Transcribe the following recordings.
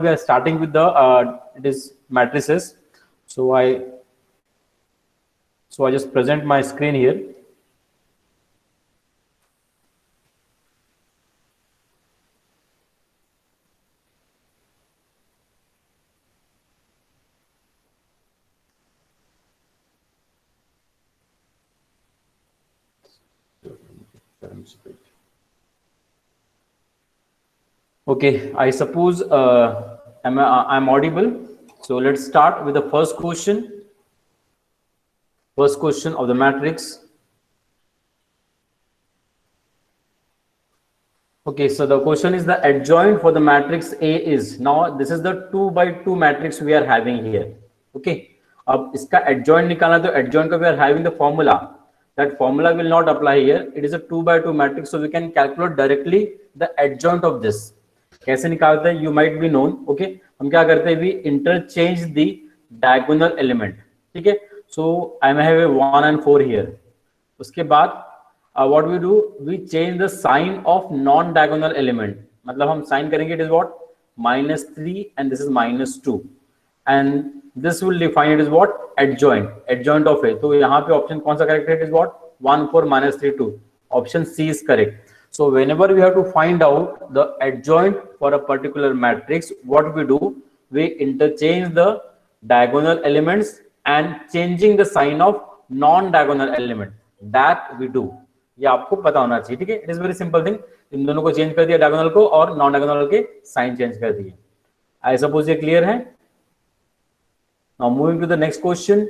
we are starting with the it is matrices. So I just present my screen here. Okay, I suppose I'm audible. So let's start with the first question. First question of the matrix. Okay, so the question is the adjoint for the matrix A is, now this is the 2 by 2 matrix we are having here. Okay, अब इसका adjoint निकालना, तो adjoint का we are having the formula. That formula will not apply here. It is a 2 by 2 matrix, so we can calculate directly the adjoint of this. कैसे निकालते हैं? You might be known. Okay, हम क्या करते हैं? We interchange the diagonal element. ठीक है, so I may have a 1 and 4 here. उसके बाद what we do, we change the sign of non-diagonal element. मतलब हम sign करेंगे it is what, -3 and this is -2 and this will define it is what, adjoint of A. तो यहाँ पे option कौन सा correct है? It is what, 1 4 -3 2. Option C is correct. So whenever we have to find out the adjoint for a particular matrix, what we do, we interchange the diagonal elements and changing the sign of non-diagonal element. That we do. ये आपको पता होना चाहिए. ठीक है, it is very simple thing. इन दोनों को चेंज कर दिया, डायगोनल को और नॉन डायगोनल के साइन चेंज कर दिए. आई सपोज ये क्लियर है. Now moving to the next question.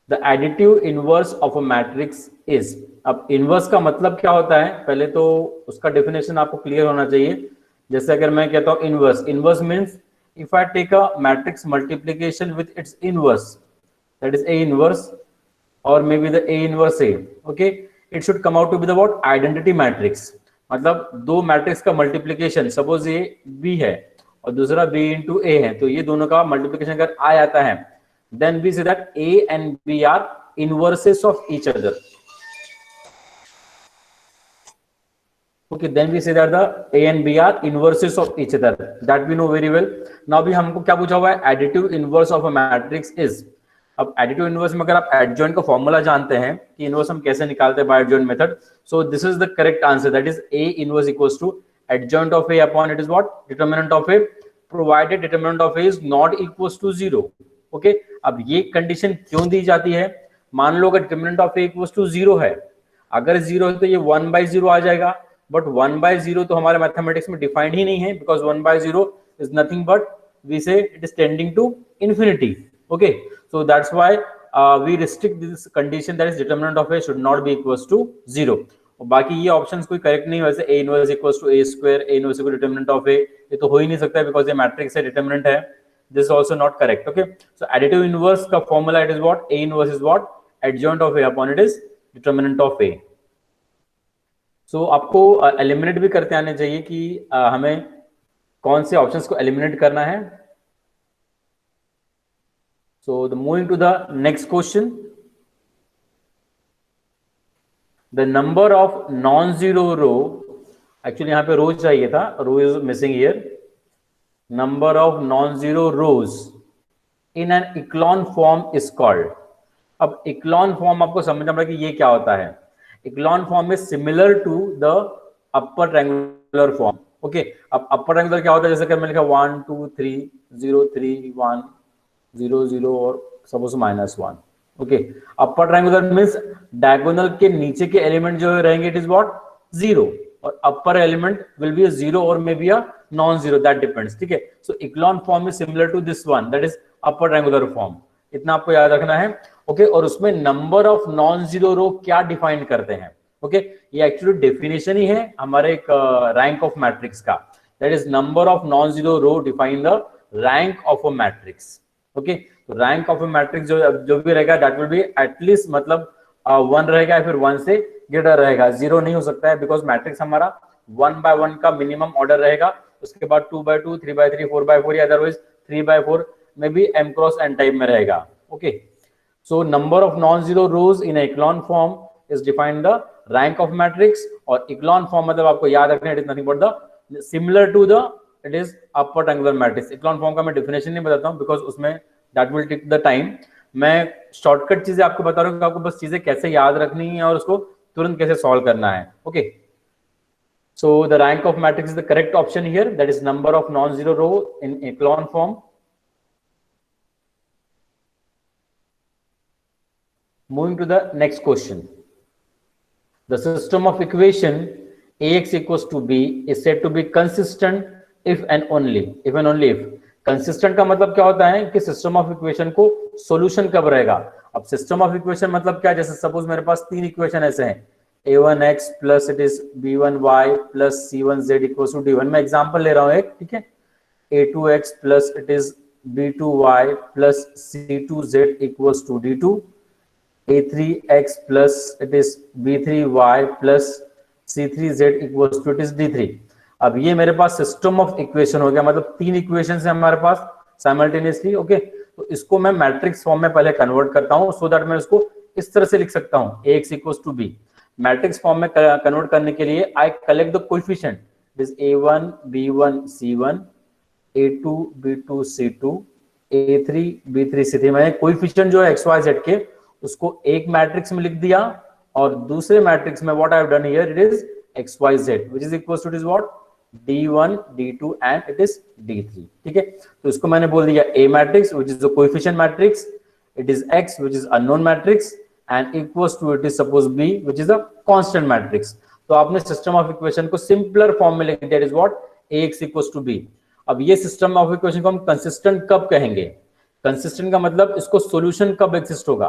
The additive inverse of a matrix is. अब इनवर्स का मतलब क्या होता है, पहले तो उसका डेफिनेशन आपको क्लियर होना चाहिए. जैसे अगर मैं कहता हूं inverse, inverse means if I take a matrix multiplication with its inverse, that is A inverse or maybe the A inverse A. Okay, it should come out to be the what, identity matrix. मतलब दो matrix का multiplication, suppose ये B है और दूसरा B into A है, तो ये दोनों का मल्टीप्लिकेशन अगर आ जाता है, then we say that A and B are inverses of each other. Okay, then we say that the A and B are inverses of each other. That we know very well. Now भी हमको क्या पूछा हुआ है? Additive inverse of a matrix is. अब additive inverse में अगर आप एडजॉइंट का फॉर्मूला जानते हैं कि इनवर्स हम कैसे निकालते हैं by adjoint method, so this is the correct answer. That is A inverse equals to adjoint of A upon it is what, determinant of A, provided determinant of A is not equals to 0. Okay, अब ये condition क्यों दी जाती है? मान लो अगर determinant of A equals to 0 है, अगर 0 है तो ये 1/0 आ जाएगा, बट 1/0 तो हमारे मैथमेटिक्स में डिफाइंड ही नहीं है, because 1/0 is nothing but we say it is tending to infinity. Okay, so that's why we restrict this condition, that is determinant of A should not be equals to 0. और बाकी ये options कोई correct नहीं, वैसे A inverse equals to A square, A inverse equal determinant of A, ये तो हो ही नहीं सकता बिकॉज ये मैट्रिक्स है, डिटरमिनेंट है. This also not correct. Okay, so additive inverse का formula it is what, A inverse is what, adjoint of A upon it is determinant of A. So आपको एलिमिनेट भी करते आने चाहिए कि हमें कौन से ऑप्शंस को एलिमिनेट करना है. So the moving to the next question, the number of non-zero row, actually यहाँ पे row चाहिए था, row is missing here. Number of non-zero rows in an echelon form is called. अब echelon form आपको समझना पड़ेगा कि ये क्या होता है. Echelon form is similar to the upper triangular form. Okay, अब upper triangular क्या होता है, जैसे कि मैंने लिखा 1 2 3 0 3 1 0 0 और suppose -1. Okay, upper triangular means diagonal के नीचे के एलिमेंट जो रहेंगे इट इज व्हाट, 0, और upper element will be a 0 और may be a non 0, that depends. ठीक है, so echelon form is similar to this one, that is upper triangular form. इतना आपको याद रखना है. ओके, और उसमें नंबर ऑफ नॉन 0 रो क्या डिफाइन करते हैं. ओके, ये एक्चुअली डेफिनेशन ही है हमारे एक रैंक ऑफ मैट्रिक्स का. That is number of non 0 row define the rank of a matrix. Okay, तो रैंक ऑफ ए मैट्रिक्स जो भी रहेगा दैट विल बी एटलीस्ट मतलब 1 रहेगा या फिर 1 से ग्रेटर रहेगा, 0 नहीं हो सकता है, बिकॉज मैट्रिक्स हमारा 1/1 का मिनिमम ऑर्डर रहेगा. उसके बाद 2/2 3/3 4/4 या अदरवाइज 3/4 में भी m क्रॉस n टाइप में रहेगा. Okay, so number of non zero rows in echelon form is defined the rank of matrix. और इक्लॉन फॉर्म मतलब आपको याद रखना, it is nothing but the similar to the it is upper triangular matrix. Echelon form का मैं definition नहीं बताता हूँ बिकॉज उसमें that will take the time. मैं शॉर्टकट चीजें आपको बता रहा हूँ कि आपको बस चीजें कैसे याद रखनी है और उसको तुरंत कैसे सॉल्व करना है। Okay, so the rank of matrix is the correct option here, that is number of non-zero row in echelon form. Moving to the next question, the system of equation ax equals to b is said to be consistent if and only if consistent का मतलब क्या होता है कि system of equation को solution कब रहेगा। अब सिस्टम ऑफ इक्वेशन मतलब क्या, जैसे सपोज मेरे पास तीन इक्वेशन ऐसे हैं, a1x plus it is b1y plus c1z equals to d1। मैं एग्जांपल ले रहा हूं एक, ठीक है, a2x plus it is b2y plus c2z equals to d2, a3x plus it is b3y plus c3z equals to it is d3। अब ये मेरे पास सिस्टम ऑफ इक्वेशन हो गया, मतलब तीन इक्वेशन है हमारे पास साइमल्टेनियसली। ओके, तो इसको मैं मैट्रिक्स फॉर्म में पहले कन्वर्ट करता हूं सो दैट मैं इसको इस तरह से लिख सकता हूं, ax equals to b। Matrix form में कन्वर्ट करने के लिए I collect the coefficient, this a1 b1 c1 a2 b2 c2 a3 b3 c3। मैंने कोएफिशिएंट जो है xyz के उसको एक मैट्रिक्स में लिख दिया और दूसरे मैट्रिक्स में what I have done here it is xyz which is equals to it is what d1 d2 and it is d3। ठीक है, तो इसको मैंने बोल दिया a matrix which is the coefficient matrix, it is x which is unknown matrix and equals to it is suppose b which is a constant matrix। तो आपने system of equation को सिंपलर फॉर्म में लिख दिया, it is what ax equals to b। अब ये system of equation को हम कंसिस्टेंट कब कहेंगे, कंसिस्टेंट का मतलब इसको सॉल्यूशन कब एग्जिस्ट होगा।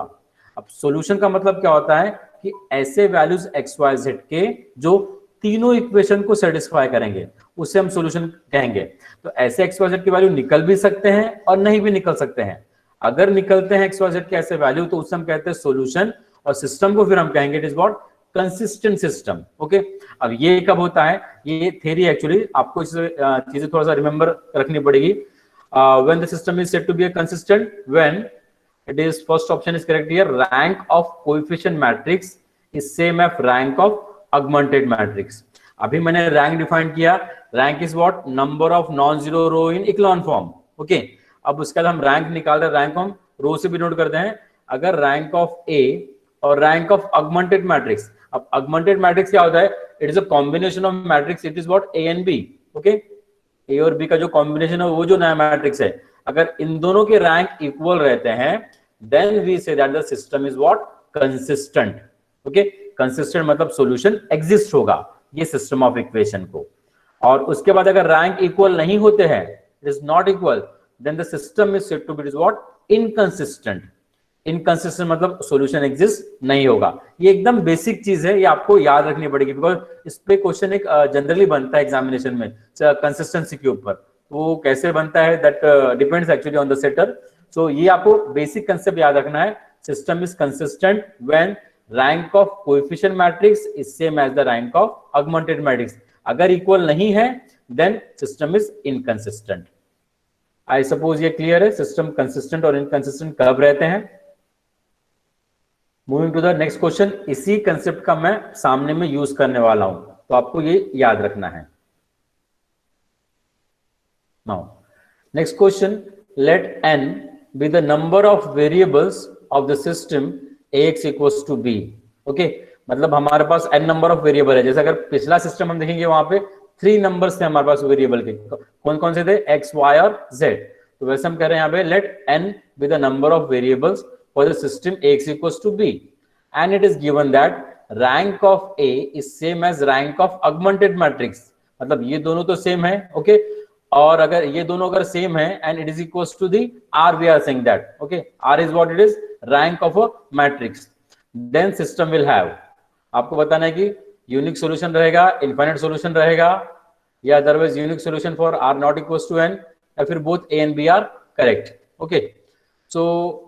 अब सॉल्यूशन का मतलब क्या होता है कि ऐसे वैल्यूज xyz के जो तीनों इक्वेशन को सेटिस्फाई करेंगे उसे हम सॉल्यूशन कहेंगे। तो ऐसे xyz की वैल्यू निकल भी सकते हैं और नहीं भी निकल सकते हैं। अगर निकलते हैं xyz के ऐसे वैल्यू तो उससे हम कहते हैं सॉल्यूशन, और सिस्टम को फिर हम कहेंगे it is what consistent system. Okay, अब ये कब होता है, ये थ्योरी एक्चुअली आपको इस चीजें थोड़ा सा रिमेंबर रखनी पड़ेगी। When the system is said to be a consistent when it is, first option is correct here, rank of coefficient matrix is same as rank of augmented matrix. अभी मैंने rank define किया, rank is what number of non zero row in echelon form. Okay, अब उसके बाद हम rank निकाल रहे हैं, रैंक हम रो से भी नोट करते हैं। अगर रैंक ऑफ ए और रैंक ऑफ ऑगमेंटेड मैट्रिक्स, अब ऑगमेंटेड मैट्रिक्स क्या होता है, it is a combination of matrix, it is what A and B. Okay, A और बी का जो कॉम्बिनेशन है वो जो नया मैट्रिक्स है, अगर इन दोनों के रैंक इक्वल रहते हैं then we say that the system is what consistent. Okay, consistent मतलब सॉल्यूशन एग्जिस्ट होगा ये सिस्टम ऑफ इक्वेशन को। और उसके बाद अगर रैंक इक्वल नहीं होते हैं, it is not equal, then the system is said to be is what inconsistent। inconsistent मतलब सॉल्यूशन एग्जिस्ट नहीं होगा। ये एकदम बेसिक चीज है, ये आपको याद रखनी पड़ेगी बिकॉज इस पे क्वेश्चन एक जनरली बनता है एग्जामिनेशन में कंसिस्टेंसी के ऊपर। वो कैसे बनता है that depends actually on the setter. So ये आपको बेसिक कंसेप्ट याद रखना है, system is consistent when rank of coefficient matrix is same as the rank of augmented matrix. अगर इक्वल नहीं है then system is inconsistent. I suppose ये clear है, सिस्टम कंसिस्टेंट और इनकंसिस्टेंट कब रहते हैं। Moving to the next question, इसी कंसेप्ट का मैं सामने में यूज करने वाला हूं तो आपको ये याद रखना है। Now next question, let n be the number of variables of the system ax equals to b। Okay, मतलब हमारे पास n नंबर ऑफ वेरिएबल है। जैसे अगर पिछला सिस्टम हम देखेंगे वहां पे 3 नंबर्स थे हमारे पास वेरिएबल के, कौन कौन से थे, x, y और z। तो वैसे हम कह रहे हैं यहाँ पे let n be the number of variables for the system ax equals to b and it is given that rank of a is same as rank of augmented matrix. मतलब ये दोनों तो सेम है, ओके, और अगर ये दोनों अगर सेम है and it is equals to the r, we are saying that okay r is what it is rank of a matrix, then system will have, आपको बताना है कि यूनिक सॉल्यूशन रहेगा, इनफाइनाइट सॉल्यूशन रहेगा, या otherwise unique solution for r not equals to n, या फिर both a and b are correct. Okay, so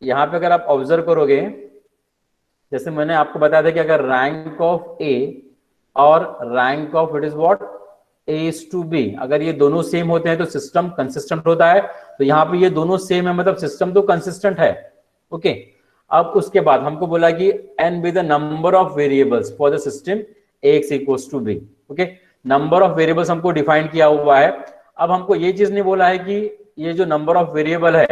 यहां पे अगर आप ऑब्जर्व करोगे, जैसे मैंने आपको बताया था कि अगर रैंक ऑफ a और rank of it is what a is to b, अगर ये दोनों सेम होते हैं तो सिस्टम कंसिस्टेंट होता है। तो यहाँ पे ये दोनों सेम है मतलब सिस्टम तो कंसिस्टेंट है। ओके, अब उसके बाद हमको बोला कि n be the number of variables for the system ax equals to b। Okay, number of variables हमको डिफाइन किया हुआ है। अब हमको ये चीज नहीं बोला है कि ये जो नंबर ऑफ वेरिएबल है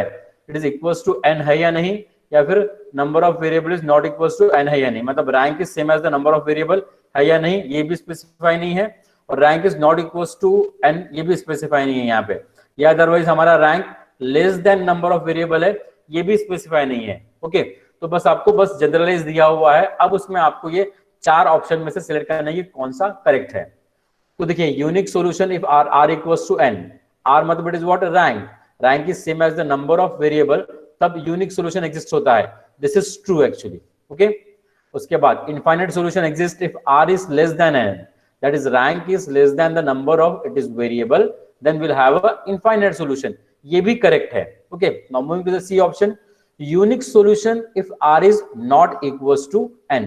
it is equals to n है या नहीं, या फिर number of variable is not equals to n है या नहीं, मतलब rank is same as the number of variable है या नहीं ये भी स्पेसिफाई नहीं है, और rank is not equals to n ये भी स्पेसिफाई नहीं है यहाँ पे, या अदरवाइज हमारा rank less than number of variable है ये भी स्पेसिफाई नहीं है। ओके, तो बस आपको बस जनरलाइज दिया हुआ है, अब उसमें आपको ये 4 ऑप्शन में से सिलेक्ट करना है कि कौन सा करेक्ट है। तो देखिए unique solution if r equals to n, r मतलब it is what, rank is same as the number of variable, तब यूनिक सॉल्यूशन एग्जिस्ट होता है, this is true actually. Okay, उसके बाद infinite solution exist if r is less than n, that is rank is less than the number of it is variable, then will have a infinite solution, ये भी correct है। Okay, now moving to the C option, unique solution if r is not equals to n,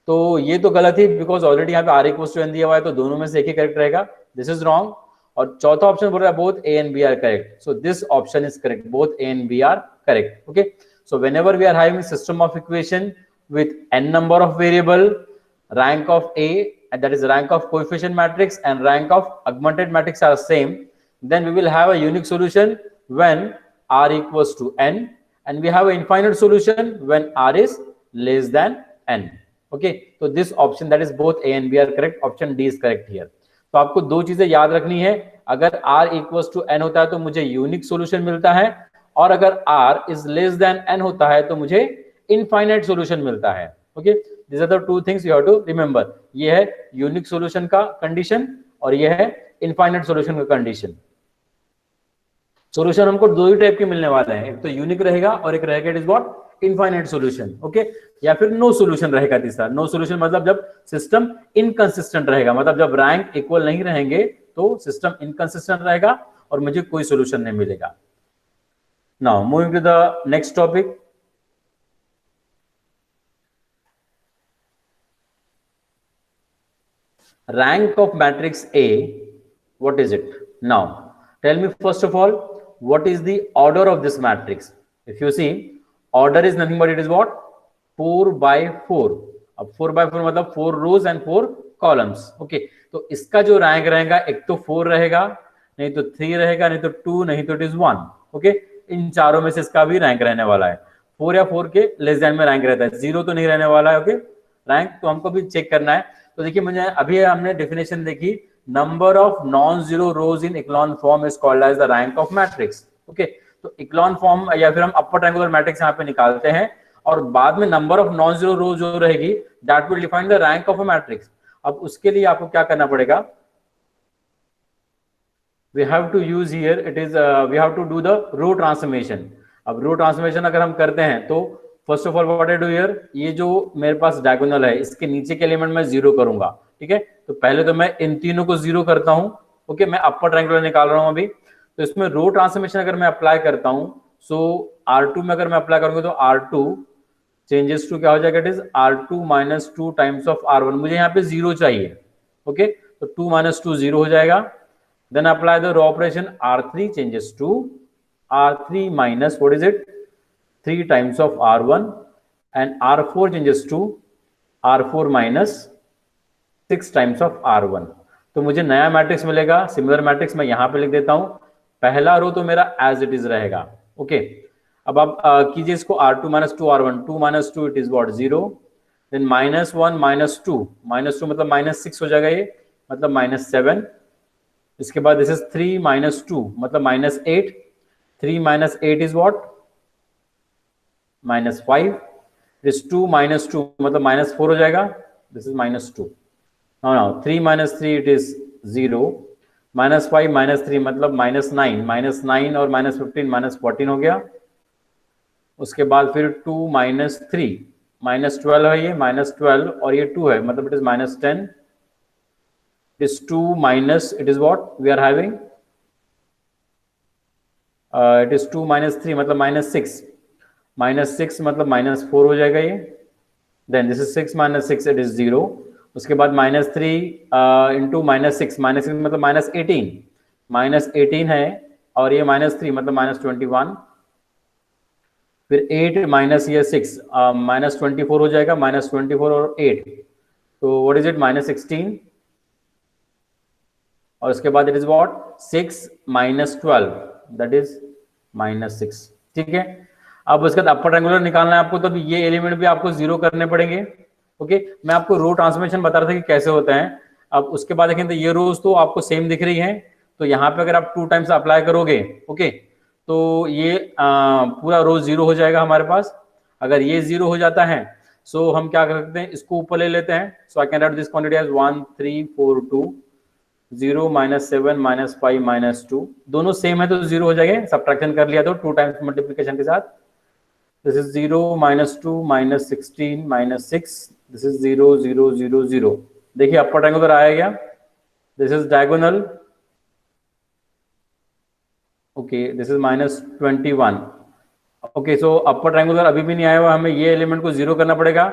तो ये तो गलत ही, because already यहाँ पे r equals to n दिया हुआ है, तो दोनों में से एक ही करेक्ट रहेगा, दिस इज रॉन्ग। और चौथा ऑप्शन बोल रहा है both a and b are correct, so this option is correct, both a and b are correct. Okay, so whenever we are having system of equation with n number of variable, rank of A, and that is rank of coefficient matrix and rank of augmented matrix are same, then we will have a unique solution when r equals to n, and we have an infinite solution when r is less than n. Okay, so this option, that is both A and B are correct, option D is correct here. तो आपको दो चीजें याद रखनी है, अगर r equals to n होता है तो मुझे यूनिक सॉल्यूशन मिलता है, और अगर r is less than n होता है तो मुझे इनफाइनाइट सॉल्यूशन मिलता है। Okay, this are the two things you have to remember, ये है यूनिक सॉल्यूशन का कंडीशन और ये है इनफाइनाइट सॉल्यूशन का कंडीशन। सॉल्यूशन हमको दो ही टाइप के मिलने वाले हैं, एक तो यूनिक रहेगा और एक रहेगा it is what, infinite solution. Okay, या फिर नो सॉल्यूशन रहेगा तीसरा। नो सॉल्यूशन मतलब जब सिस्टम इनकंसिस्टेंट रहेगा, मतलब जब रैंक इक्वल नहीं रहेंगे तो सिस्टम इनकंसिस्टेंट रहेगा और मुझे कोई सॉल्यूशन नहीं मिलेगा। Now moving to the next topic, rank of matrix A, what is it? Now tell me first of all, what is the order of this matrix? If you see, order is nothing but it is what, 4 by 4। अब 4 by 4 मतलब 4 rows and 4 columns। Okay, तो इसका जो rank रहेगा एक तो 4 रहेगा, नहीं तो 3 रहेगा, नहीं तो 2, नहीं तो इट इज 1। ओके, इन चारों में से इसका भी रैंक रहने वाला है, 4 या 4 के लेस देन में रैंक रहता है, 0 तो नहीं रहने वाला है। ओके, रैंक तो हमको भी चेक करना है। तो देखिए मुझे अभी हमने डेफिनेशन देखी, number of non zero rows in echelon form is called as the rank of matrix. Okay, तो इक्लॉन फॉर्म या फिर हम अपर ट्रायंगुलर मैट्रिक्स यहाँ पे निकालते हैं, और बाद में number of non zero rows जो रहेगी that will define the rank of a matrix. अब उसके लिए आपको क्या करना पड़ेगा, we have to use here it is we have to do the row transformation. अब रो ट्रांसफॉर्मेशन अगर हम करते हैं तो first of all what I do here, ये जो मेरे पास डायगोनल है इसके नीचे के एलिमेंट में 0 करूंगा। ठीक है, तो पहले तो मैं इन तीनों को 0 करता हूं। ओके, मैं अपर ट्रायंगुलर निकाल रहा हूं अभी, तो इसमें रो ट्रांसफॉर्मेशन अगर मैं अप्लाई करता हूं, सो R2 में अगर मैं अप्लाई करूंगा तो R2 चेंजेस टू क्या हो जाएगा, it is R2 minus 2 times of R1। मुझे यहाँ पे 0 चाहिए। ओके, तो 2 माइनस 2 0 हो जाएगा। Then apply the row operation, R3 changes to R3 minus what is it, 3 times of R1, and R4 changes to R4 minus 6 times of R1। तो मुझे नया मैट्रिक्स मिलेगा। सिमिलर मैट्रिक्स मैं यहाँ पे लिख देता हूँ, पहला रो तो मेरा एज इट इज रहेगा। ओके, अब आप कीजिए इसको, R2 minus 2 R1, 2 minus 2 it is what 0, then minus 1 minus 2 मतलब माइनस 6 हो जाएगा, ये मतलब माइनस 7। इसके बाद दिस इज 3 minus 2 मतलब minus 8, 3 minus 8 is what minus 5, this 2 minus 2 मतलब माइनस 4 हो जाएगा, this is minus 2। Now 3 minus 3 it is 0, minus 5 minus 3 मतलब माइनस 9, माइनस 9 और माइनस 15 माइनस 14 हो गया। उसके बाद फिर 2 minus 3 माइनस 12 है, ये माइनस 12 और ये 2 है मतलब it is minus 10, this 2 minus it is what we are having, it is 2 minus 3 मतलब माइनस 6, माइनस 6 मतलब माइनस 4 हो जाएगा ये। Then this is 6 minus 6 it is 0। उसके बाद माइनस 3 इंटू माइनस 6 मतलब माइनस 18, माइनस 18 है और ये माइनस 3 मतलब माइनस 21। फिर 8 माइनस ये 6 माइनस 24 हो जाएगा, माइनस 24 और 8 तो व्हाट इज इट माइनस 16। और उसके बाद it is what 6 minus 12 that is -6। ठीक है, अब उसके बाद अपर ट्रायंगुलर निकालना है आपको, तो ये एलिमेंट भी आपको जीरो करने पड़ेंगे। ओके, मैं आपको रो ट्रांसफॉर्मेशन बता रहा था कि कैसे होता है। अब उसके बाद देखें तो ये रोज तो आपको सेम दिख रही है, तो यहाँ पे अगर आप 2 टाइम्स अप्लाई करोगे, ओके, तो ये पूरा रो जीरो हो जाएगा हमारे पास। अगर ये जीरो हो जाता है सो हम क्या कर सकते हैं, इसको ऊपर ले लेते हैं। So I can write this quantity as 1 3 4 2 0 -7 -5 -2, दोनों सेम है तो जीरो हो जाएंगे, सब्ट्रैक्शन कर लिया तो 2 टाइम्स मल्टीप्लिकेशन के साथ। This is 0 -2 -16 -6, this is 0 0 0 0। देखिए अपर ट्रायंगुलर आया गया, this is diagonal, okay, this is -21। Okay, so upper triangular अभी भी नहीं आया हुआ, हमें ये एलिमेंट को जीरो करना पड़ेगा।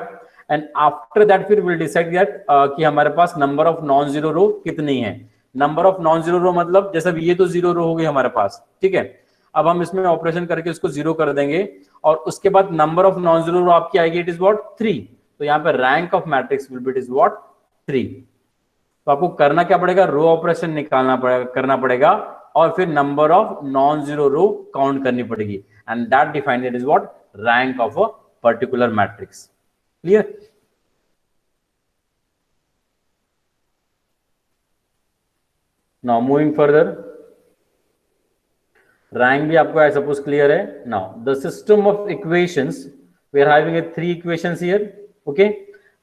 एंड आफ्टर दैट फिर विल डिसाइड दैट कि हमारे पास number of non zero row कितनी है। नंबर ऑफ नॉन जीरो रो मतलब जैसे ये तो जीरो रो हो गई हमारे पास, ठीक है। अब हम इसमें ऑपरेशन करके इसको जीरो कर देंगे और उसके बाद नंबर ऑफ नॉन जीरो रो आपकी आएगी, इट इज व्हाट 3। तो यहाँ पे rank of matrix will be it is what 3। तो आपको करना क्या पड़ेगा, रो ऑपरेशन निकालना पड़ेगा, करना पड़ेगा और फिर number of non zero row count करनी पड़ेगी, and that defined it is what rank of a particular matrix. Clear? Now moving further, rank भी आपको आई सपोज क्लियर है। Now the system of equations, we are having a 3 equations here, okay,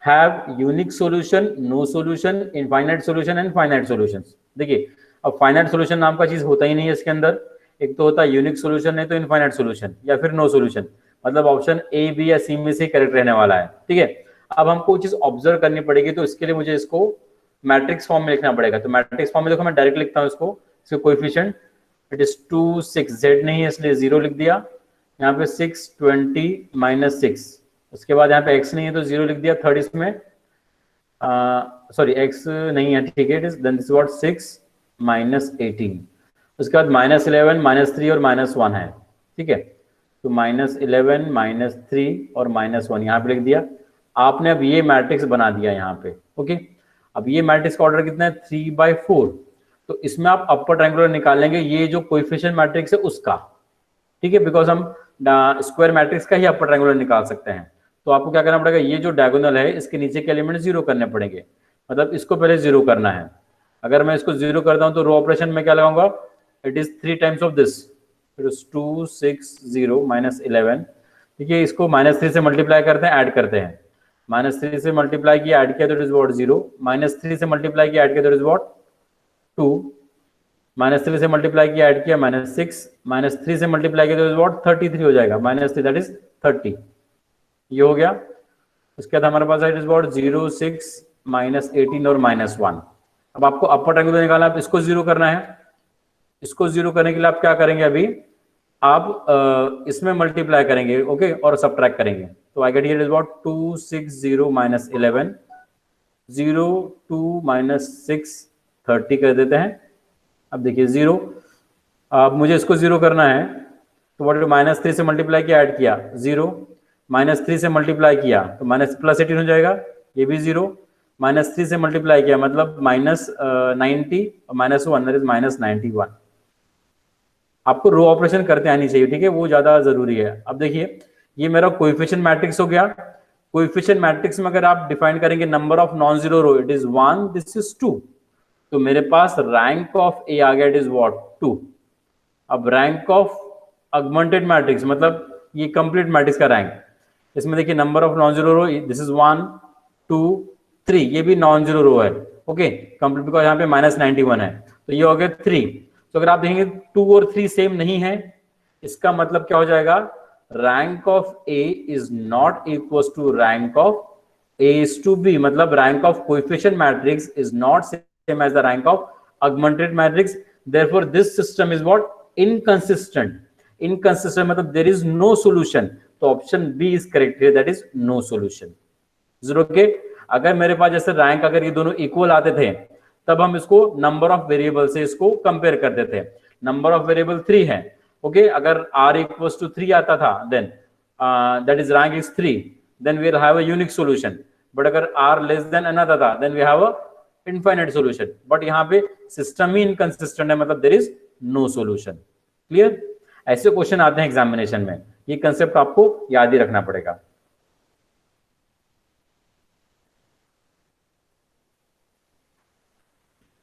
have unique solution, no solution, infinite solution and finite solutions. देखिए अब finite solution नाम का चीज होता ही नहीं है इसके अंदर, एक तो होता है यूनिक सॉल्यूशन, नहीं तो इनफाइनाइट सॉल्यूशन या फिर नो सॉल्यूशन, मतलब ऑप्शन ए बी या सी में से करेक्ट रहने वाला है। ठीक है, अब हमको चीज ऑब्जर्व करनी पड़ेगी, तो इसके लिए मुझे इसको मैट्रिक्स फॉर्म में लिखना पड़ेगा। तो मैट्रिक्स फॉर्म में देखो मैं डायरेक्ट लिखता हूँ इसको, इसके कोएफिशिएंट इट इज 2 6, z नहीं है इसलिए 0 लिख दिया, यहाँ पे 6 20 -6, उसके बाद यहाँ पे x नहीं है तो 0 लिख दिया, थर्ड इसमें सॉरी x नहीं है, ठीक है, it is then this what 6 -18, उसके बाद -11 -3 और -1 है। ठीक है, तो -11 -3 और -1 यहाँ पे लिख दिया आपने। अब ये मैट्रिक्स बना दिया यहाँ पे, ओके। अब ये मैट्रिक्स का ऑर्डर कितना है 3/4, तो इसमें आप अपर ट्रायंगुलर निकालेंगे ये जो कोएफिशिएंट मैट्रिक्स है उसका, ठीक है, बिकॉज हम स्क्वायर मैट्रिक्स का ही अपर ट्रायंगुलर निकाल सकते हैं। तो आपको क्या करना पड़ेगा, ये जो डायगोनल है इसके नीचे के एलिमेंट जीरो करने पड़ेंगे, मतलब इसको पहले जीरो करना है। अगर मैं इसको जीरो करता हूं तो रो ऑपरेशन में क्या लगाऊंगा, it is 3 times of this, it is 2 6 0 -11। ठीक है, इसको -3 से मल्टीप्लाई करते हैं, ऐड करते हैं, -3 से मल्टीप्लाई किया ऐड किया तो इट इज व्हाट 0, -3 से मल्टीप्लाई किया ऐड किया तो इट इज व्हाट 2, -3 से मल्टीप्लाई किया ऐड किया -6, -3 से मल्टीप्लाई किया तो इज व्हाट 33 हो जाएगा, -3 दैट इज 30, ये हो गया। उसके बाद हमारे पास इट इज व्हाट 0 6 -18 और -1। अब आपको अपर ट्रायंगुलर निकालना है, इसको जीरो करना है। इसको जीरो करने के लिए आप क्या करेंगे, अभी आप इसमें मल्टीप्लाई करेंगे, ओके, और सब्ट्रैक्ट करेंगे। तो I get here is what 2 6 0 -11 0 2 -6 30 कर देते हैं। अब देखिए 0, अब मुझे इसको जीरो करना है तो व्हाट -3 से मल्टीप्लाई किया ऐड किया 0, -3 से मल्टीप्लाई किया तो +18 हो जाएगा, ये भी 0, -3 से मल्टीप्लाई किया मतलब -90 और -1 दैट इज -91। आपको रो ऑपरेशन करते आनी चाहिए, ठीक है, वो ज्यादा जरूरी है। अब देखिए ये मेरा कोएफिशिएंट मैट्रिक्स हो गया। कोएफिशिएंट मैट्रिक्स में अगर आप डिफाइन करेंगे number of non zero row, it is 1, this is 2, तो मेरे पास रैंक ऑफ ए आ गया, इट इज व्हाट 2। अब रैंक ऑफ ऑगमेंटेड मैट्रिक्स मतलब ये कंप्लीट मैट्रिक्स का रैंक, इसमें देखिए number of non zero row this is 1 2 3, ये भी नॉन जीरो रो है, ओके, कंप्लीट, बिकॉज यहाँ पे -91 है, तो ये हो गया 3। तो अगर आप देखेंगे 2 और 3 सेम नहीं है, इसका मतलब क्या हो जाएगा, rank of A is not equal to rank of A is to B, मतलब rank of coefficient matrix is not same as the rank of augmented matrix, therefore this system is what inconsistent. Inconsistent मतलब there is no solution, तो option B is correct here, that is no solution. जरूर okay, अगर मेरे पास जैसे rank अगर ये दोनों equal आते थे तब हम इसको नंबर ऑफ वेरिएबल से इसको कंपेयर करते थे। नंबर ऑफ वेरिएबल 3 है, ओके, अगर r इक्वल्स टू 3 आता था then that is rank is 3, then we will have a unique solution, but अगर r लेस देन n आता था then we have a infinite solution, but यहाँ पे system ही इनकंसिस्टेंट है, मतलब there is no solution. Clear? ऐसे question आते हैं एग्जामिनेशन में, ये कंसेप्ट आपको याद ही रखना पड़ेगा।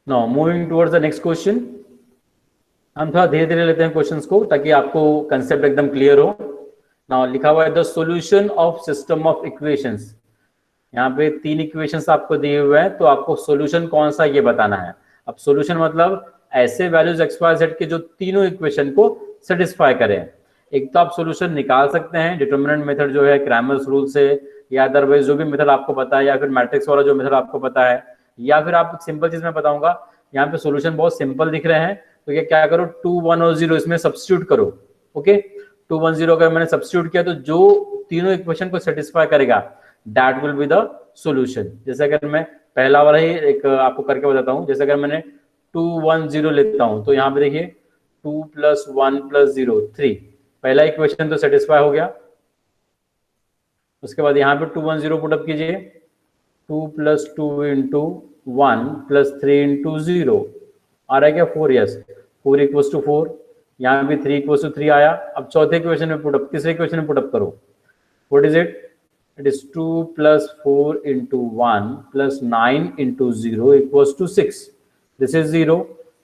Now moving towards the next question, हम थोड़ा धीरे धीरे लेते हैं क्वेश्चंस को ताकि आपको कंसेप्ट एकदम क्लियर हो। नाउ लिखा हुआ है the solution of system of equations. यहाँ पे 3 इक्वेशंस आपको दिए हुए हैं, तो आपको सॉल्यूशन कौन सा ये बताना है। अब सॉल्यूशन मतलब ऐसे वैल्यूज एक्स वाई जेड के जो तीनों इक्वेशन को सेटिस्फाई करें। एक तो आप सॉल्यूशन निकाल सकते हैं डिटरमिनेंट मेथड जो है क्रैमर्स रूल से, या अदरवाइज जो भी मेथड आपको पता है, या फिर मैट्रिक्स वाला जो मेथड आपको पता है, या फिर आप सिंपल चीज मैं बताऊंगा। यहाँ पे सॉल्यूशन बहुत सिंपल दिख रहे हैं, तो ये क्या करो 2 1 और 0 इसमें सब्स्टिट्यूट करो। ओके, 2 1 0 का मैंने सब्स्टिट्यूट किया तो जो तीनों इक्वेशन को सेटिस्फाई करेगा that will be the solution. जैसे अगर मैं पहला वाला ही एक आपको करके बताता हूँ, जैसे अगर मैंने 2 1 0 लेता हूँ तो यहाँ पे देखिए 2 + 1 + 0 3, पहला इक्वेशन तो सेटिस्फाई हो गया। उसके बाद यहाँ पे 2 1 0 पुटअप कीजिए, 2 + 2 × 1 + 3 × 0 आ रहा है क्या 4, यस 4 = 4, यहाँ भी 3 = 3 आया। अब चौथे इक्वेशन में पुटअप, तीसरे इक्वेशन में पुटअप करो, what is it, it is 2 + 4 × 1 + 9 × 0 = 6, this is 0,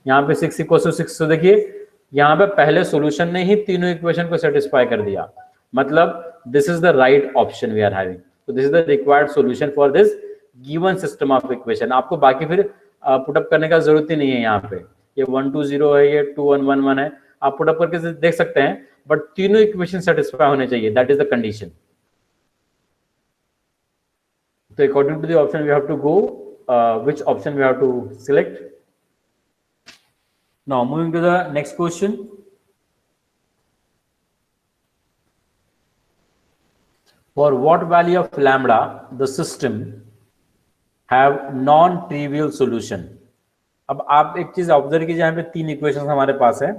यहाँ पे 6 = 6। तो देखिए यहाँ पे पहले सॉल्यूशन ने ही तीनों इक्वेशन को सेटिस्फाई कर दिया, मतलब this is the right option we are having, so this is the required solution for this given system of equation। आपको बाकी फिर पुटअप करने का जरूरत ही नहीं है। यहाँ पे ये 1 2 0 है, ये 2 1 1 1 है, आप पुटअप करके देख सकते हैं, बट तीनों इक्वेशन सेटिस्फाई होने चाहिए, दैट इज द कंडीशन। तो according to the option we have to go, which option we have to select। now moving to the next question, for what value of lambda the system have non-trivial solution। अब आप एक चीज observe कीजिए, यहाँ पे 3 equations हमारे पास है।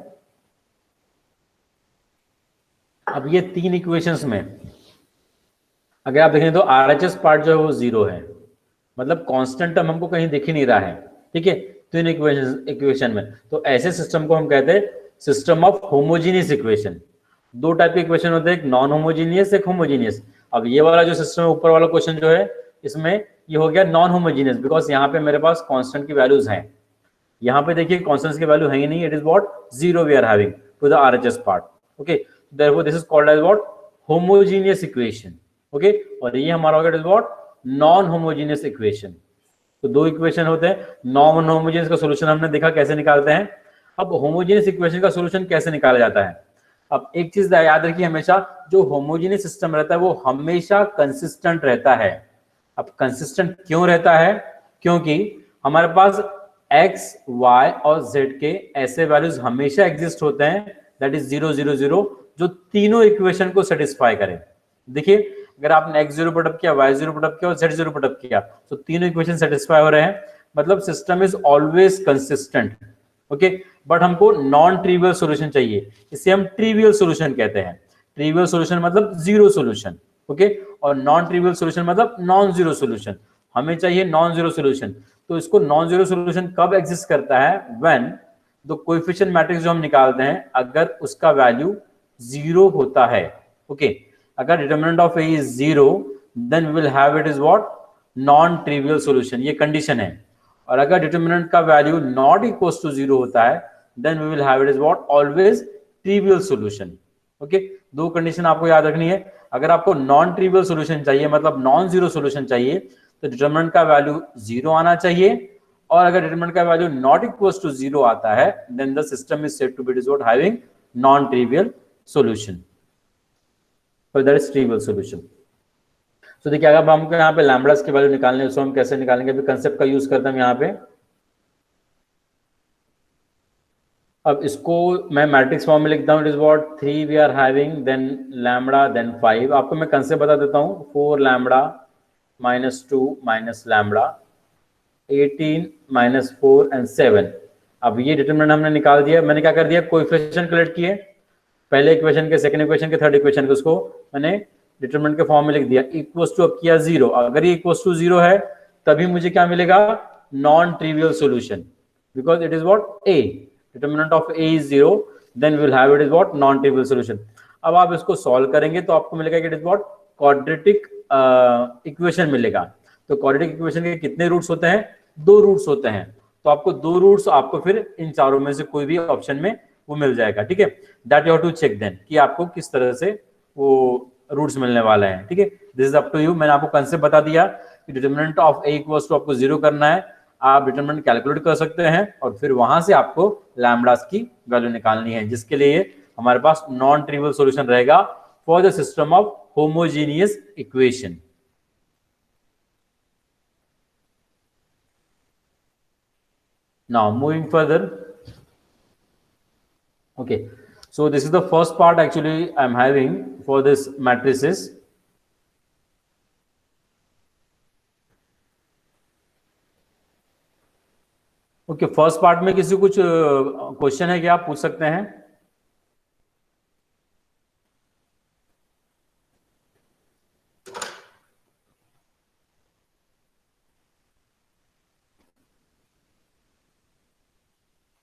अब ये 3 इक्वेशंस में अगर आप देखें तो RHS पार्ट जो है वो 0 है, मतलब कांस्टेंट टर्म हमको कहीं दिख ही नहीं रहा है। ठीक है, 3 इक्वेशन में, तो ऐसे सिस्टम को हम कहते हैं system of homogeneous equation. 2 type के इक्वेशन होते हैं, एक नॉन होमोजीनियस, एक होमोजीनियस। अब ये वाला जो सिस्टम है, ऊपर वाला क्वेश्चन जो है, इसमें ये हो गया नॉन होमोजीनियस, बिकॉज यहाँ पे मेरे पास कांस्टेंट की वैल्यूज हैं। यहाँ पे देखिए कांस्टेंट्स की वैल्यू है ही नहीं, it is what 0 we are having to the RHS part. Okay, therefore this is called as what homogeneous equation. Okay, और ये हमारा हो गया it is what non homogeneous equation. तो 2 इक्वेशन होते हैं, नॉन होमोजीनियस का सॉल्यूशन हमने देखा कैसे निकालते हैं। अब होमोजीनियस इक्वेशन का सॉल्यूशन कैसे निकाला जाता है। अब एक चीज याद रखिए, हमेशा जो होमोजीनियस सिस्टम रहता है वो हमेशा कंसिस्टेंट रहता है। अब कंसिस्टेंट क्यों रहता है, क्योंकि हमारे पास x, y और z के ऐसे वैल्यूज हमेशा एग्जिस्ट होते हैं, दैट इज 0 0 0, जो तीनों इक्वेशन को सेटिस्फाई करें। देखिए अगर आपने x0 पुटअप किया, y0 पुटअप किया और z0 पुटअप किया, तो तीनों इक्वेशन सेटिस्फाई हो रहे हैं, मतलब system is always consistent. Okay, but हमको नॉन ट्रिवियल सॉल्यूशन चाहिए, इसे हम ट्रिवियल सॉल्यूशन कहते हैं। ट्रिवियल सॉल्यूशन मतलब जीरो सॉल्यूशन, ओके, और नॉन ट्रिवियल सॉल्यूशन मतलब नॉन जीरो सॉल्यूशन। हमें चाहिए नॉन जीरो सॉल्यूशन। तो इसको नॉन जीरो सॉल्यूशन कब एग्जिस्ट करता है, व्हेन द कोएफिशिएंट मैट्रिक्स जो हम निकालते हैं अगर उसका वैल्यू 0 होता है। ओके, अगर determinant of A is 0 then we will have it is what non trivial solution, ये कंडीशन है। और अगर डिटरमिनेंट का वैल्यू नॉट इक्वल्स टू 0 होता है then we will have it is what always trivial solution. Okay, 2 condition आपको याद रखनी है। अगर आपको नॉन ट्रिवियल सॉल्यूशन चाहिए, मतलब नॉन जीरो सॉल्यूशन चाहिए, तो डिटरमिनेंट का वैल्यू 0 आना चाहिए, और अगर डिटरमिनेंट का वैल्यू नॉट इक्वल्स टू 0 आता है then the system is said to be what having non trivial solution, so that is trivial solution। तो देखिए अगर हमको यहाँ पे लैम्बडास की वैल्यू निकालने, उसको हम कैसे निकालेंगे, अभी कंसेप्ट का यूज करते हैं यहाँ पे। अब इसको मैं मैट्रिक्स फॉर्म में लिखता हूँ, it is what 3 we are having then lambda then 5। आपको मैं कंसेप्ट बता देता हूँ, 4 लैम्बडा -2 माइनस लैम्बडा 18 -4 एंड 7। अब ये डिटरमिनेंट हमने निकाल दिया। मैंने क्या कर दिया, कोएफिशिएंट कलेक्ट किए, पहले इक्वेशन के, सेकंड इक्वेशन के, थर्ड इक्वेशन के, उसको मैंने डिटरमिनेंट के फॉर्म में लिख दिया। इक्वल्स टू अब किया 0, अगर ये इक्वल्स टू 0 है तभी मुझे क्या मिलेगा, non-trivial solution because it is what a, determinant of a is 0, then we will have it is what non-trivial solution. अब आप इसको सॉल्व करेंगे तो आपको मिलेगा कि it is what quadratic equation मिलेगा. तो क्वाड्रेटिक इक्वेशन के कितने रूट्स होते हैं? 2 रूट्स होते हैं. तो आपको 2 रूट्स आपको फिर इन चारों में से कोई भी ऑप्शन में वो मिल जाएगा. ठीक है, that you have to check then कि आपको किस तरह से वो रूट्स मिलने वाले हैं. ठीक है, this is up to you. मैंने आपको कंसेप्ट बता दिया कि determinant of A equals to आपको 0 करना है. आप डिटरमिनेंट कैलकुलेट कर सकते हैं और फिर वहां से आपको लैम्ब्डास की वैल्यू निकालनी है, जिसके लिए हमारे पास नॉन ट्रिवियल सॉल्यूशन रहेगा for the system of homogeneous equation. Now moving further, okay, so this is the first part actually I'm having for this matrices. Okay, first part में किसी कुछ क्वेश्चन है क्या? आप पूछ सकते हैं.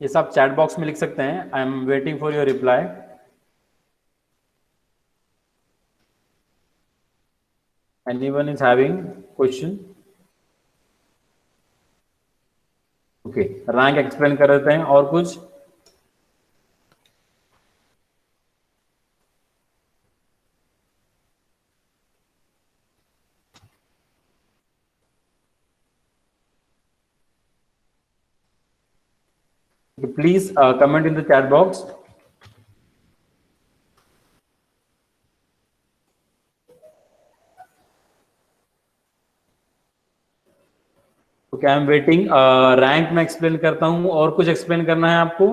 ये सब चैट बॉक्स में लिख सकते हैं. आई am waiting for your reply. Anyone is having question? Okay, rank explain कर देते हैं. और कुछ? Please comment in the chat box. Okay, I am waiting. Rank में एक्सप्लेन करता हूं. और कुछ एक्सप्लेन करना है आपको?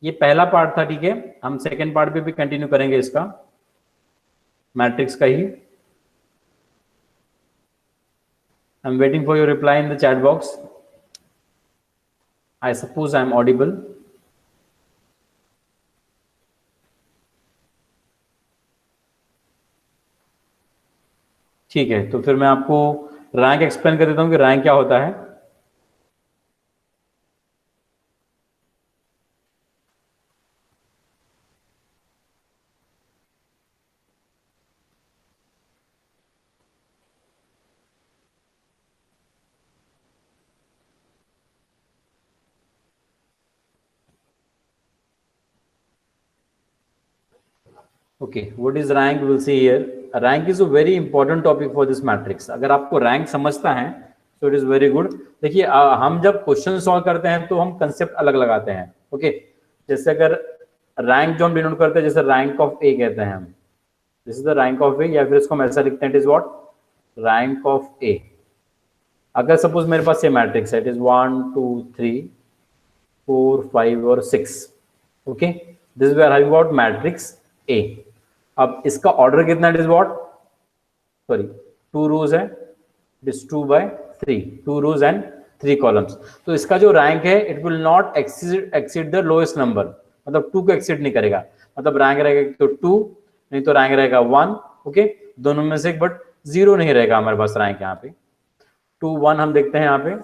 ये पहला पार्ट था. ठीक है, हम सेकेंड पार्ट पे भी कंटिन्यू करेंगे इसका, मैट्रिक्स का ही. I am waiting for your reply in the chat box. I suppose I am audible. ठीक है, तो फिर मैं आपको रैंक एक्सप्लेन कर देता हूं कि रैंक क्या होता है. Okay, what is rank? We'll see here. Rank is a very important topic for this matrix. अगर आपको रैंक समझता है तो इट इज वेरी गुड. देखिए, हम जब क्वेश्चन सॉल्व करते हैं तो हम कंसेप्ट अलग लगाते हैं. ओके, जैसे अगर रैंक जो हम डिनोट करते हैं, जैसे रैंक ऑफ ए कहते हैं हम, this is the rank of A, या फिर इसको हम ऐसा लिखते हैं, it is what rank of A. अगर सपोज मेरे पास ये मैट्रिक्स है, इट इज 1 2 3 4 5 और 6. Okay, this we are having what matrix A. अब इसका ऑर्डर कितना? It is what, sorry 2 rows है, it is 2 by 3, 2 rows and 3 columns. तो इसका जो रैंक है, it will not exceed the lowest number, मतलब 2 को एक्सीड नहीं करेगा. मतलब रैंक रहेगा तो 2, नहीं तो रैंक रहेगा 1. ओके, दोनों में से, बट 0 नहीं रहेगा हमारे पास रैंक. यहाँ पे 2 1 हम देखते हैं यहाँ पे.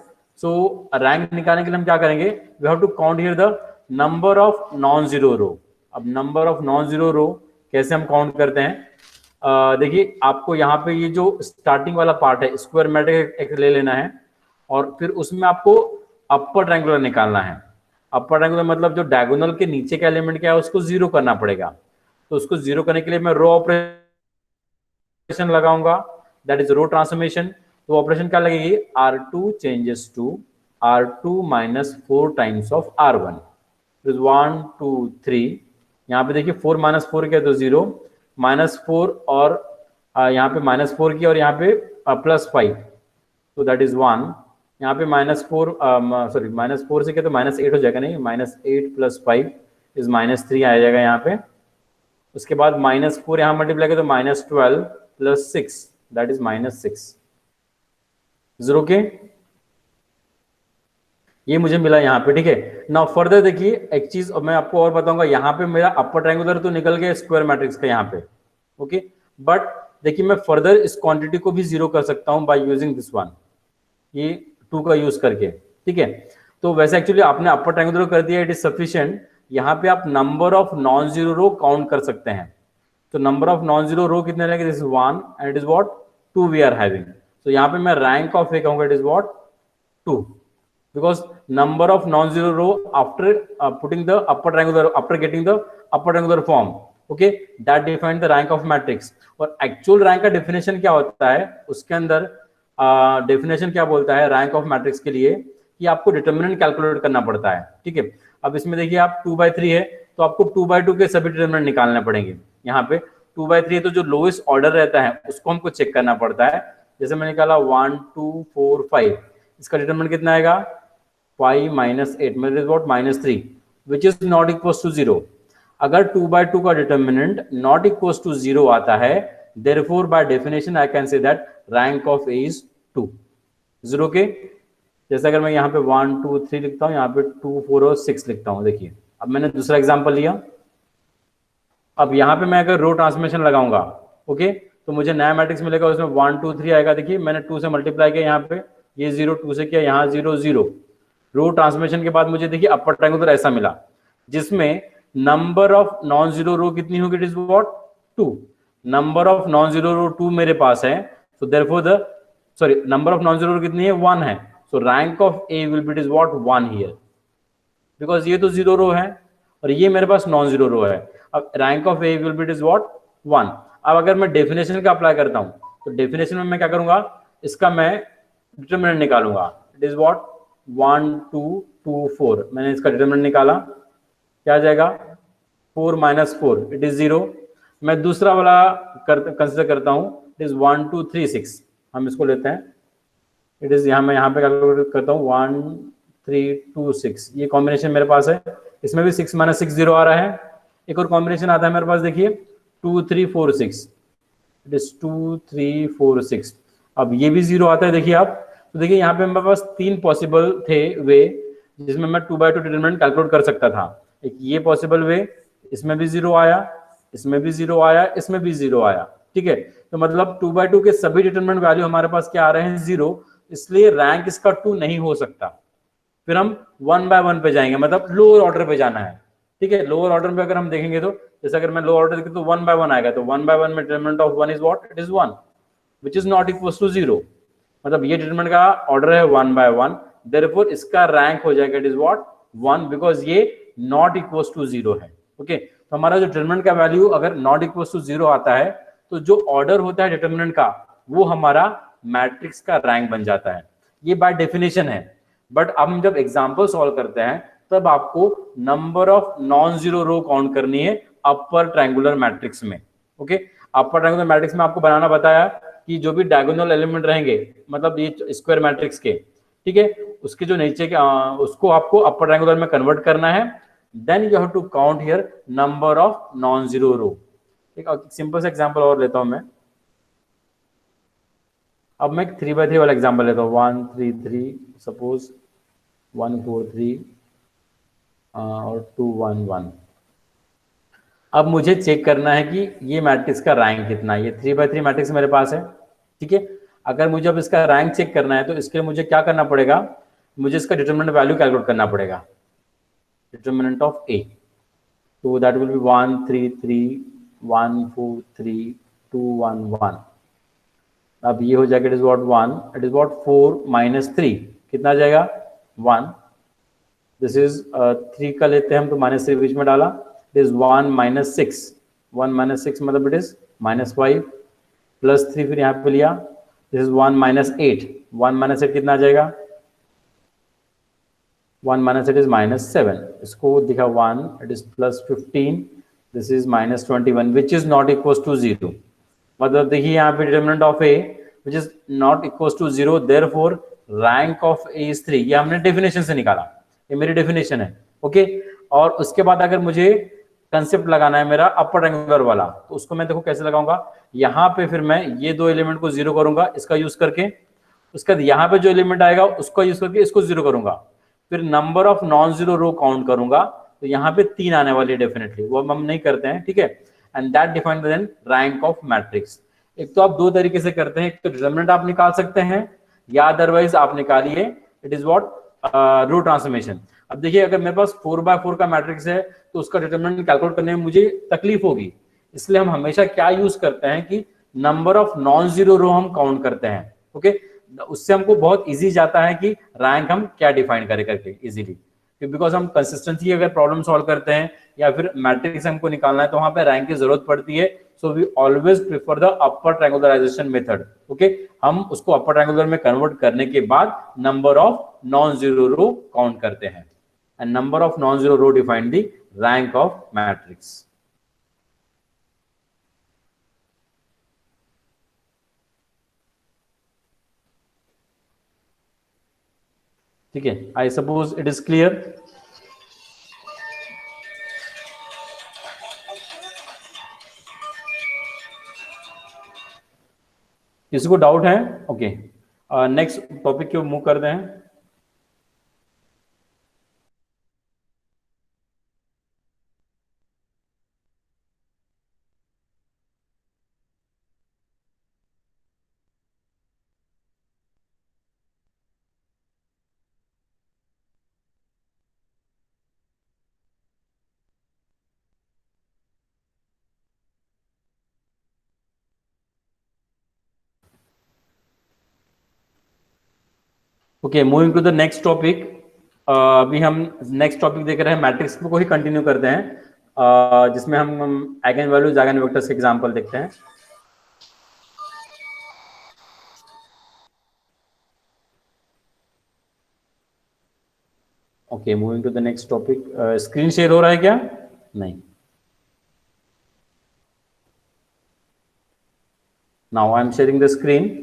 सो रैंक निकालने के लिए हम क्या करेंगे? We have to count here the number of non zero row. अब number of non zero row कैसे हम काउंट करते हैं? देखिए, आपको यहाँ पे ये जो स्टार्टिंग वाला पार्ट है, स्क्वायर मैट्रिक्स एक ले लेना है और फिर उसमें आपको अपर ट्रायंगुलर निकालना है. अपर ट्रायंगुलर मतलब जो डायगोनल के नीचे का एलिमेंट क्या है उसको 0 करना पड़ेगा. तो उसको 0 करने के लिए मैं रो ऑपरेशन लगाऊंगा, दैट इज रो ट्रांसफॉर्मेशन. तो ऑपरेशन क्या लगेगी? R2 changes to R2 minus 4 times of R1. 1 2 3. यहाँ पे देखिए 4 माइनस 4 क्या, तो 0, -4 और यहाँ पे -4 की और यहाँ पे +5, तो दैट इज 1. यहाँ पे -4 सॉरी -4 से क्या, तो -8 हो जाएगा. नहीं, -8 + 5 इज -3 आ जाएगा यहाँ पे. उसके बाद -4 यहाँ मल्टीप्लाई करें तो -12 + 6 दैट इज -6. 0 के ये मुझे मिला यहाँ पे. ठीक है, नाउ फर्दर देखिए एक चीज मैं आपको और बताऊंगा. यहाँ पे मेरा अपर ट्रायंगुलर तो निकल गया स्क्वायर मैट्रिक्स का यहाँ पे. ओके, बट देखिए मैं फर्दर इस क्वांटिटी को भी 0 कर सकता हूँ बाय यूजिंग दिस वन. ये 2 का यूज करके, ठीक है। तो वैसे एक्चुअली आपने अपर ट्रायंगुलर कर दिया, इट इज सफिशिएंट। यहाँ पे आप number of non zero row count कर सकते हैं। तो number of non zero row कितने रहेंगे, this is 1 and it is what 2 we are having. तो यहाँ पे मैं रैंक ऑफ ए कहूंगा, it is what 2, because number of non-zero row after putting the upper triangular, after getting the upper triangular form, okay, that define the rank of matrix। और actual rank का definition क्या होता है, उसके अंदर definition क्या बोलता है rank of matrix के लिए, कि आपको determinant calculate करना पड़ता है, ठीक है। अब इसमें देखिए आप 2/3 है, तो आपको 2/2 के सभी determinant निकालने पड़ेंगे। यहाँ पे 2/3 है, तो जो lowest order रहता है उसको हमको चेक करना पड़ता है। जैसे मैंने निकाला 1 2 4 5, इसका डिटरमिनेंट कितना आएगा 5 - 8 मेरे is what -3, which is not equal to 0। अगर 2/2 का डिटरमिनेंट नॉट इक्वल टू 0 आता है, therefore by definition I can say that rank of A is 2। 0 के जैसे अगर मैं यहाँ पे 1 2 3 लिखता हूँ, यहाँ पे 2 4 और 6 लिखता हूँ। देखिए अब मैंने दूसरा एग्जाम्पल लिया। अब यहाँ पे मैं अगर रो ट्रांसमिशन लगाऊंगा, ओके, तो मुझे नया मैट्रिक्स मिलेगा, उसमें 1 2 3 आएगा। देखिए मैंने 2 से मल्टीप्लाई किया, यहाँ पे ये 0 2 से किया, यहाँ 0 0। रो ट्रांसमिशन के बाद मुझे देखिए अपर ट्रायंगुलर ऐसा मिला, जिसमें number of non zero row कितनी होगी, it is what 2। Number of non zero row 2 मेरे पास है, so therefore the sorry number of non zero row कितनी है 1 है, so rank of A will be it is what 1 here, because ये तो जीरो रो है और ये मेरे पास नॉन जीरो रो है। अब rank of A will be it is what 1। अब अगर मैं डेफिनेशन का अप्लाई करता हूं, तो डेफिनेशन में मैं क्या करूंगा, इसका मैं डिटरमिनेंट निकालूंगा, इट इज व्हाट 1 2 2 4। मैंने इसका डिटरमिनेंट निकाला, क्या आ जाएगा 4 - 4 इट इज 0। मैं दूसरा वाला कंसिडर करता हूं, इट इज 1 2 3 6। हम इसको लेते हैं, इट इज मैं यहाँ पे कैलकुलेट करता हूँ 1 3 2 6। ये कॉम्बिनेशन मेरे पास है, इसमें भी 6 - 6 0 आ रहा है। एक और कॉम्बिनेशन आता है मेरे पास, देखिए 2 3 4 6, इट इज 2 3 4 6। अब ये भी 0 आता है, देखिए आप। तो देखिए यहाँ पे मेरे पास 3 पॉसिबल थे वे जिसमें मैं 2/2 डिटरमिनेंट कैलकुलेट कर सकता था। एक ये पॉसिबल वे, इसमें भी 0 आया, इसमें भी 0 आया, इसमें भी 0 आया, ठीक है। तो मतलब 2/2 के सभी डिटरमिनेंट वैल्यू हमारे पास क्या आ रहे हैं 0, इसलिए रैंक इसका 2 नहीं हो सकता। फिर हम 1 by 1 पे जाएंगे, मतलब लोअर ऑर्डर पे जाना है, ठीक है। लोअर ऑर्डर में अगर हम देखेंगे, तो जैसे अगर मैं लोअर ऑर्डर देखूं तो 1 by 1 आएगा, तो 1 by 1 में determinant of 1 is what, it is 1, which is not equals to 0। मतलब ये डिटरमिनेंट का ऑर्डर है 1 by 1, देयरफॉर इसका रैंक हो जाएगा इट इज व्हाट 1, बिकॉज ये नॉट इक्वल्स टू 0 है, ओके। तो हमारा जो डिटरमिनेंट का वैल्यू अगर नॉट इक्वल्स टू 0 आता है, तो जो ऑर्डर होता है डिटरमिनेंट का, वो हमारा मैट्रिक्स का रैंक बन जाता है। ये बाय डेफिनेशन है। बट अब हम जब एग्जाम्पल सॉल्व करते हैं, तब आपको number of non zero row count करनी है अपर ट्रायंगुलर मैट्रिक्स में, ओके। अपर ट्रायंगुलर मैट्रिक्स में आपको बनाना बताया कि जो भी डायगोनल एलिमेंट रहेंगे, मतलब ये स्क्वायर मैट्रिक्स के, ठीक है, उसके जो नीचे के उसको आपको अपर ट्रायंगुलर में कन्वर्ट करना है। Then you have to count here number of non zero row. एक सिंपल सा एग्जांपल और लेता हूं मैं। अब मैं 3/3 वाला एग्जांपल लेता हूं, 1 3 3, सपोज 1 4 3 और 2 1 1। अब मुझे चेक करना है कि ये मैट्रिक्स का रैंक कितना है। ये 3/3 मैट्रिक्स मेरे पास है, ठीक है। अगर मुझे अब इसका रैंक चेक करना है, तो इसके लिए मुझे क्या करना पड़ेगा, मुझे इसका डिटरमिनेंट वैल्यू कैलकुलेट करना पड़ेगा, डिटरमिनेंट ऑफ ए। तो दैट विल बी 1 3 3 1 4 3 2 1 1। अब ये हो जाएगा it is what 1, it is what 4 - 3 कितना आ जाएगा 1। दिस इज 3 का लेते हैं हम, तो -3 बीच में डाला, इट इज 1 - 6, 1 - 6 मतलब इट इज -5 प्लस 3 फिर यहाँ पे लिया, दिस इज 1 - 8, 1 - 8 कितना आ जाएगा 1 - 8 इज -7। इसको दिखा 1, it is +15, this is -21 which is not equal to 0। मतलब देखिए यहाँ पे determinant of A which is not equal to 0, therefore rank of A is 3। ये हमने डेफिनेशन से निकाला, ये मेरी डेफिनेशन है, ओके। और उसके बाद अगर मुझे कंसेप्ट लगाना है मेरा अपर ट्रायंगुलर वाला, तो उसको मैं देखो कैसे लगाऊंगा। यहाँ पे फिर मैं ये 2 एलिमेंट को 0 करूंगा इसका यूज करके, उसके बाद यहाँ पे जो एलिमेंट आएगा उसको यूज करके इसको 0 करूंगा, फिर number of non zero row count करूंगा, तो यहाँ पे 3 आने वाली डेफिनेटली, वो हम नहीं करते हैं, ठीक है। And that define then rank of matrix. एक तो आप 2 तरीके से करते हैं, एक तो डिटरमिनेंट आप निकाल सकते हैं, या अदरवाइज आप निकालिए it is what row transformation. अब देखिए अगर मेरे पास 4x4 का मैट्रिक्स है तो उसका डिटरमिनेंट कैलकुलेट करने में मुझे तकलीफ होगी, इसलिए हम हमेशा क्या यूज करते हैं कि नंबर ऑफ नॉन जीरो रो हम काउंट करते हैं। ओके, उससे हमको बहुत इजी जाता है कि रैंक हम क्या डिफाइन करें करके इजीली, बिकॉज हम कंसिस्टेंसी अगर प्रॉब्लम सॉल्व करते हैं या फिर मैट्रिक्स हमको निकालना है तो वहां पे रैंक की जरूरत पड़ती है। So we always prefer the upper triangularization method. Okay, हम उसको अपर ट्रायंगुलर में कन्वर्ट करने के बाद number of non zero row count करते हैं, and number of non zero row define the rank of matrix. ठीक है, I suppose it is clear. किसी को डाउट है? ओके, नेक्स्ट टॉपिक को मूव करते हैं। Okay, moving to the next topic. अभी हम नेक्स्ट टॉपिक देख रहे हैं, मैट्रिक्स को ही कंटिन्यू करते हैं, जिसमें हम आइगन वैल्यूज आइगन वेक्टर्स के एग्जांपल देखते हैं। Okay, moving to the next topic. Screen share हो रहा है क्या? नहीं। Now I am sharing the screen.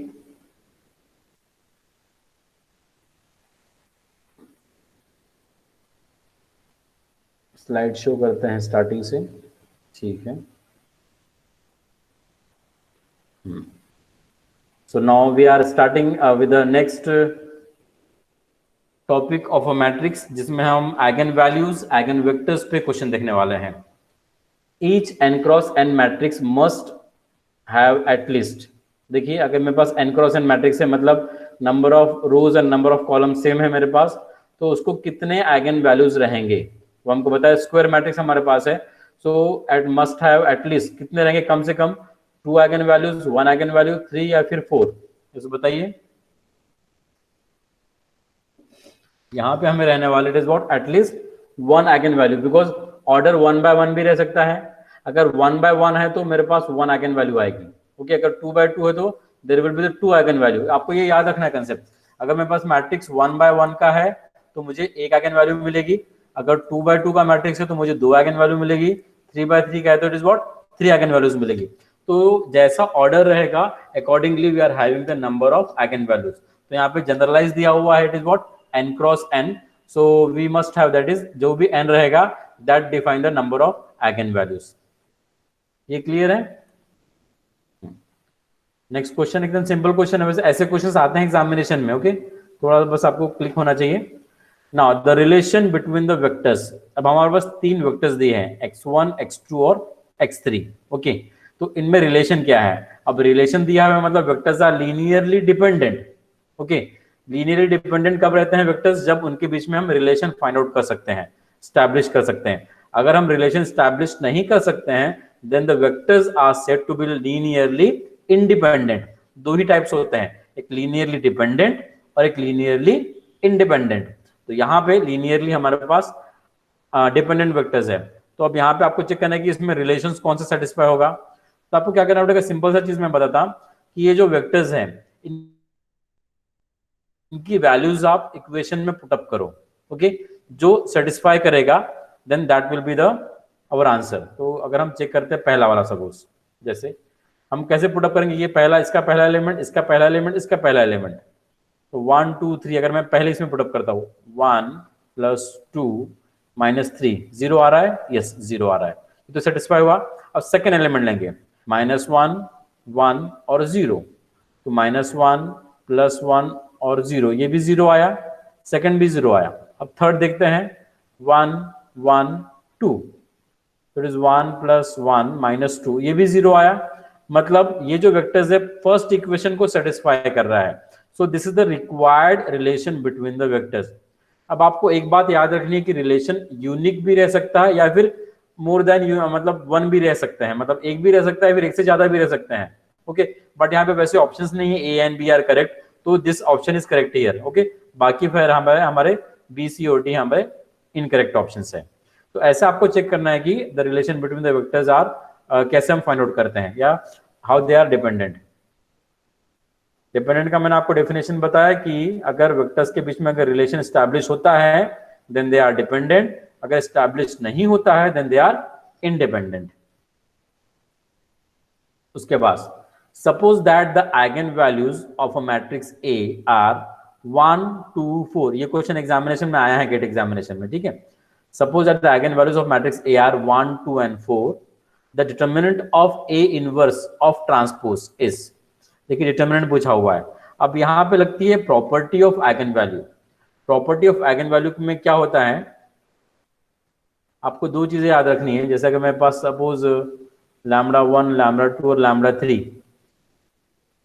Slide show करते हैं स्टार्टिंग से। ठीक है। So now we are starting with the next topic of a matrix, जिसमें हम आइगन वैल्यूज आइगन वेक्टर्स पे क्वेश्चन देखने वाले हैं। Each n cross n matrix must have at least, देखिए अगर मेरे पास n क्रॉस n मैट्रिक्स है मतलब number of rose and number of column same है मेरे पास, तो उसको कितने आइगन वैल्यूज रहेंगे वो हमको बताया। स्क्वायर मैट्रिक्स हमारे पास है, सो एट मस्ट हैव एटलीस्ट कितने रहेंगे, कम से कम 2 आइगन वैल्यूज, 1 आइगन वैल्यू, 3 या फिर 4, इसको बताइए। यहाँ पे हमें रहने वाले it is what at least 1 eigen value, because order 1 by 1 भी रह सकता है। अगर 1 बाय 1 है तो मेरे पास 1 आइगन वैल्यू आएगी। ओके, अगर 2 बाय 2 है तो there will be the 2 eigen value. आपको ये याद रखना है कंसेप्ट। अगर मेरे पास मैट्रिक्स 1 बाय 1 का है तो मुझे 1 आइगन वैल्यू मिलेगी। अगर 2 बाय 2 का मैट्रिक्स है तो मुझे 2 आइगन वैल्यू मिलेगी। 3 बाय 3 का है तो it is what 3 eigen values मिलेगी। तो जैसा ऑर्डर रहेगा accordingly we are having the number of eigen values. तो यहाँ पे जनरलाइज दिया हुआ है, it is what n cross n, so we must have that is जो भी n रहेगा that define the number of eigen values। ये क्लियर है? नेक्स्ट क्वेश्चन एकदम सिंपल क्वेश्चन है, वैसे ऐसे क्वेश्चंस आते हैं एग्जामिनेशन में। ओके, थोड़ा बस आपको क्लिक होना चाहिए। Now the relation between the vectors, अब हमारे पास 3 वेक्टर्स दिए हैं x1 x2 और x3। ओके, तो इनमें रिलेशन क्या है? अब रिलेशन दिया है मतलब vectors are linearly dependent. Okay, linearly dependent कब रहते हैं वेक्टर्स? जब उनके बीच में हम रिलेशन फाइंड आउट कर सकते हैं, स्टैब्लिश कर सकते हैं। अगर हम रिलेशन स्टैब्लिश नहीं कर सकते हैं then the vectors are said to be linearly independent. दो ही टाइप्स होते हैं, एक लीनियरली डिपेंडेंट और एक लीनियरली इंडिपेंडेंट। तो यहाँ पे लीनियरली हमारे पास डिपेंडेंट वेक्टर्स है। तो अब यहाँ पे आपको चेक करना है कि इसमें रिलेशंस कौन सा सेटिस्फाई होगा। तो आपको क्या करना पड़ेगा, सिंपल सा चीज मैं बताता कि ये जो वेक्टर्स हैं इनकी वैल्यूज आप इक्वेशन में पुटअप करो। ओके, जो सेटिस्फाई करेगा then that will be the our answer. तो अगर हम चेक करते हैं पहला वाला, सपोज जैसे हम कैसे पुटअप करेंगे, ये पहला, इसका पहला एलिमेंट, इसका पहला एलिमेंट, इसका पहला एलिमेंट, तो 1 2 3 अगर मैं पहले इसमें पुटअप करता हूँ 1 + 2 - 3, 0 आ रहा है, यस 0 आ रहा है, तो सेटिस्फाई हुआ। अब सेकेंड एलिमेंट लेंगे -1 1 और 0, तो -1 + 1 और 0, ये भी 0 आया, सेकंड भी 0 आया। अब थर्ड देखते हैं 1 1 2, तो इट इज 1 + 1 - 2, ये भी 0 आया। मतलब ये जो वेक्टर्स है फर्स्ट इक्वेशन को सेटिस्फाई कर रहा है। सो this is the required relation between the vectors. अब आपको एक बात याद रखनी है कि रिलेशन यूनिक भी रह सकता है या फिर मोर देन मतलब वन भी रह सकते हैं, मतलब एक भी रह सकता है फिर एक से ज्यादा भी रह सकते हैं। ओके, बट यहाँ पे वैसे ऑप्शंस नहीं है, A and B are correct, तो this option is correct here. Okay, बाकी फिर हमारे बी सी और डी हमारे इनकरेक्ट ऑप्शंस है। तो ऐसा आपको चेक करना है कि the relation between the vectors are कैसे हम फाइंड आउट करते हैं या how they are dependent. Dependent का मैंने आपको डेफिनेशन बताया कि अगर वेक्टर्स के बीच में अगर रिलेशन एस्टैब्लिश होता है देन दे आर डिपेंडेंट, अगर एस्टैब्लिश नहीं होता है देन दे आर इंडिपेंडेंट। उसके बाद suppose that the eigen values of a matrix A R 1 2 4, ये क्वेश्चन एग्जामिनेशन में आया है, गेट एग्जामिनेशन में, ठीक है। Suppose that the eigen values of matrix A R 1 2 and 4, the determinant of A inverse of transpose is, देखिए determinant पूछा हुआ है। अब यहाँ पे लगती है property of eigen value. Property of eigen value में क्या होता है, आपको दो चीजें याद रखनी है। जैसा कि मेरे पास सपोज λ1 λ2 और λ3,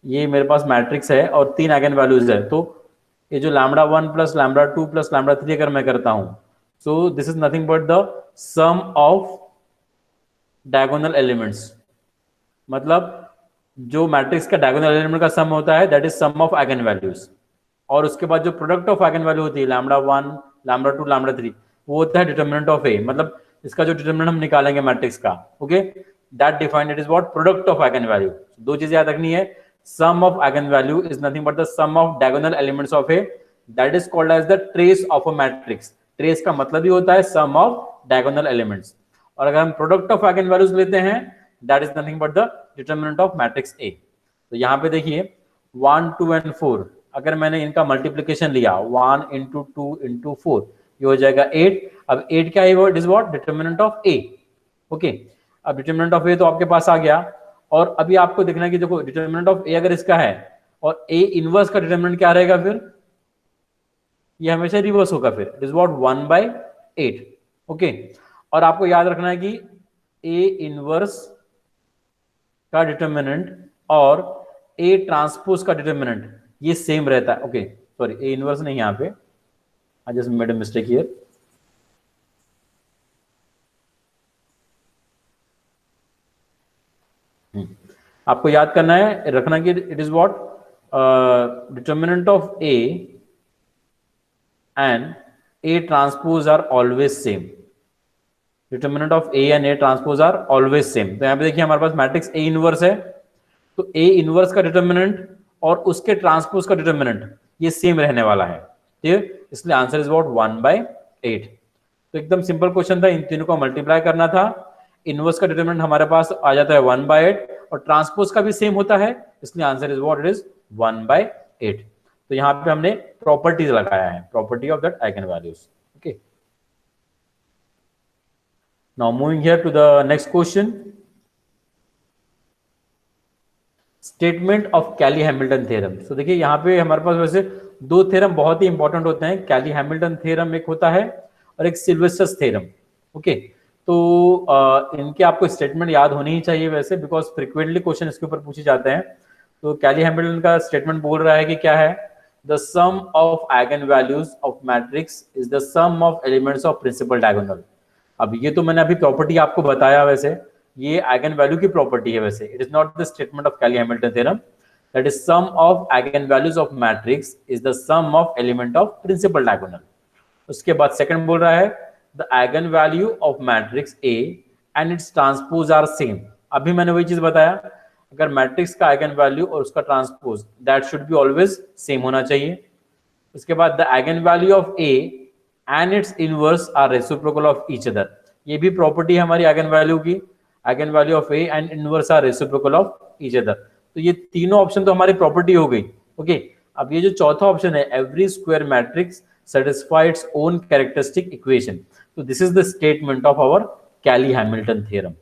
ये मेरे पास मैट्रिक्स है और 3 आइगन वैल्यूज है, तो ये जो λ1 प्लस λ2 प्लस λ3 अगर मैं करता हूं, so this is nothing but the sum of diagonal elements. मतलब जो मैट्रिक्स का डायगोनल एलिमेंट का सम होता है that is sum of eigen values, और उसके बाद जो प्रोडक्ट ऑफ आइगन वैल्यू होती है λ1 λ2 λ3, वो होता है डिटरमिनेंट ऑफ ए, मतलब इसका जो डिटरमिनेंट हम निकालेंगे मैट्रिक्स का, okay, that defined it is what, product of eigen value. दो चीजें याद रखनी है, sum of eigen value is nothing but the sum of diagonal elements of A, that is called as the trace of a matrix. Trace का मतलब ही होता है sum of diagonal elements, और अगर हम प्रोडक्ट ऑफ आइगन वैल्यूज लेते हैं that is nothing but the determinant of matrix ए। तो यहाँ पे देखिए 1 2 एंड 4, अगर मैंने इनका मल्टीप्लीकेशन लिया 1 इंटू 2 इंटू 4, ये हो जाएगा 8। अब 8 क्या है, it is what, determinant of A. Okay, अब डिटरमिनेंट ऑफ ए तो आपके पास आ गया, और अभी आपको देखना है कि देखो डिटरमिनेंट ऑफ ए अगर इसका है और ए इनवर्स का डिटरमिनेंट क्या रहेगा, फिर ये हमेशा रिवर्स होगा, फिर इट इज व्हाट 1/8। ओके, और आपको याद रखना है कि ए इनवर्स का डिटरमिनेंट और ए ट्रांसपोज का डिटरमिनेंट ये सेम रहता है। ओके सॉरी, ए इनवर्स नहीं, यहाँ पे I just made a mistake here. आपको याद करना है, रखना कि it is what determinant of A and A transpose are always same. Determinant of A and A transpose are always same. तो यहाँ पे देखिए हमारे पास मैट्रिक्स ए इनवर्स है, तो ए इनवर्स का डिटरमिनेंट और उसके ट्रांसपोज का डिटरमिनेंट ये सेम रहने वाला है, ठीक है, इसलिए आंसर इज व्हाट 1/8। तो एकदम सिंपल क्वेश्चन था, इन तीनों को मल्टीप्लाई करना था, इनवर्स का डिटरमिनेंट हमारे पास आ जाता है 1/8 और ट्रांसपोज का भी सेम होता है, इसलिए answer is what, it is 1/8। तो यहाँ पे हमने प्रॉपर्टीज लगाया है, property of that eigen values. Okay, now moving here to the next question, statement of Cayley Hamilton theorem. तो देखिए यहाँ पे हमारे पास वैसे दो थ्योरम बहुत ही इंपॉर्टेंट होते हैं, कैली हैमिल्टन थ्योरम एक होता है और एक सिल्वेस्टर्स थ्योरम। ओके, तो इनके आपको स्टेटमेंट याद होनी ही चाहिए वैसे, बिकॉज फ्रिक्वेंटली क्वेश्चन इसके ऊपर पूछे जाते हैं। तो कैली हैमिल्टन का स्टेटमेंट बोल रहा है कि क्या है, the sum of eigen values of matrix is the sum of elements of principal diagonal. अब ये तो मैंने अभी प्रॉपर्टी आपको बताया, वैसे ये आइगन वैल्यू की प्रॉपर्टी है वैसे, it is not the statement of Cayley Hamilton theorem, that is sum of eigen values of matrix is the sum of element of principal diagonal. उसके बाद सेकंड बोल रहा है the eigen value of matrix A and its transpose are same. अभी मैंने वही चीज बताया, अगर मैट्रिक्स का आइगन वैल्यू और उसका transpose that should be always same होना चाहिए। उसके बाद the eigen value of A and its inverse are reciprocal of each other, ये भी प्रॉपर्टी है हमारी आइगन वैल्यू की, eigen value of A and inverse are reciprocal of each other. तो ये तीनों ऑप्शन तो हमारी प्रॉपर्टी हो गई। ओके, अब ये जो चौथा ऑप्शन है, every square matrix satisfy its own characteristic equation, so this is the statement of our Cayley-Hamilton theorem।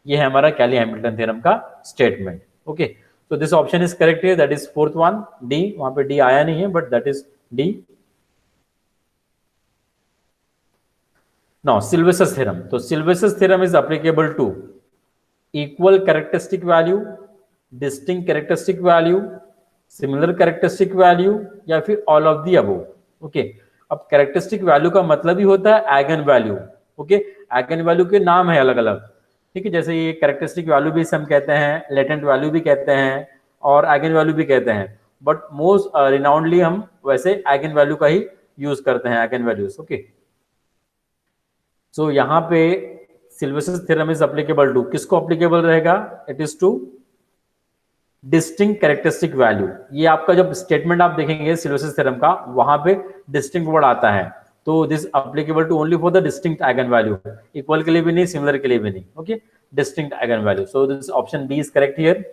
ये है हमारा Cayley-Hamilton theorem का statement। okay, so this option is correct here, that is fourth one, D। वहां पे D आया नहीं है, but that is D। now Sylvester theorem, तो Sylvester theorem is applicable to equal characteristic value, distinct characteristic value, similar characteristic value या फिर all of the above. Okay, अब characteristic value का मतलब ही होता है एगन वैल्यू। ओके, एगन वैल्यू के नाम है अलग अलग, ठीक है, जैसे ये कैरेक्टरिस्टिक वैल्यू भी हम कहते हैं, लेटेंट वैल्यू भी कहते हैं और एगन वैल्यू भी कहते हैं, बट मोस्ट रिनाउंडली हम वैसे एगन वैल्यू का ही यूज करते हैं, एगन वैल्यूज। ओके, सो यहाँ पे सिल्वेस्ट्रस थ्योरम इज एप्लीकेबल टू, किसको एप्लीकेबल रहेगा? It is two distinct characteristic value. ये आपका जब स्टेटमेंट आप देखेंगे सिल्वेस्ट्रस थ्योरम का, वहां पे डिस्टिंक्ट वर्ड आता है, तो this applicable to only for the distinct eigen value, equal के लिए भी नहीं, सिमिलर के लिए भी नहीं। Okay, distinct eigen value, so this option B is correct here.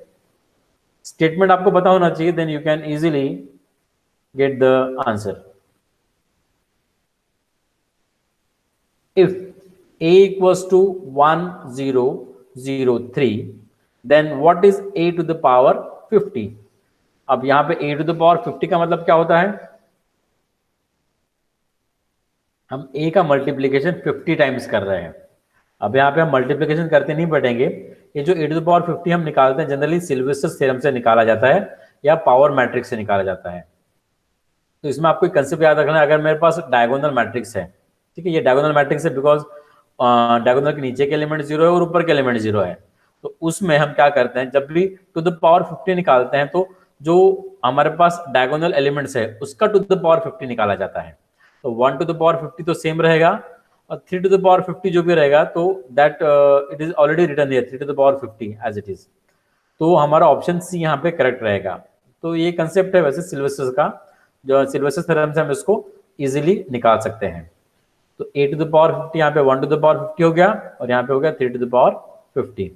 Statement आपको पता होना चाहिए, then you can easily get the answer. If a equals to 1003, then what is a to the power 50? अब यहां पे a to the power 50 का मतलब क्या होता है? हम a का मल्टीप्लीकेशन 50 टाइम्स कर रहे हैं। अब यहाँ पे हम मल्टीप्लीकेशन करते नहीं बैठेंगे, ये जो a to the power 50 हम निकालते हैं जनरली सिल्वेस्ट्रस थ्योरम से निकाला जाता है या पावर मैट्रिक्स से निकाला जाता है। तो इसमें आपको कंसेप्ट याद रखना है, अगर मेरे पास डायगोनल मैट्रिक्स है, ठीक है, ये डायगोनल मैट्रिक्स है बिकॉज डायगोनल के नीचे के एलिमेंट 0 है और ऊपर के एलिमेंट 0 है, तो उसमें हम क्या करते हैं, जब भी टू द पावर 50 निकालते हैं तो जो हमारे पास डायगोनल एलिमेंट्स है उसका टू द पावर 50 निकाला जाता है। तो 1 टू द पावर 50 तो सेम रहेगा, और 3 टू द पावर 50 जो भी रहेगा तो that it is already written here 3 to the power 50 as it is. तो हमारा ऑप्शन सी यहाँ पे करेक्ट रहेगा। तो ये कंसेप्ट है वैसे सिल्वेस्ट्रस का, जो सिल्वेस्ट्रस थ्योरम से हम इसको इजीली निकाल सकते हैं। तो a टू द पावर 50 यहाँ पे 1 टू द पावर 50 हो गया, और यहाँ पे हो गया 3 to the power 50।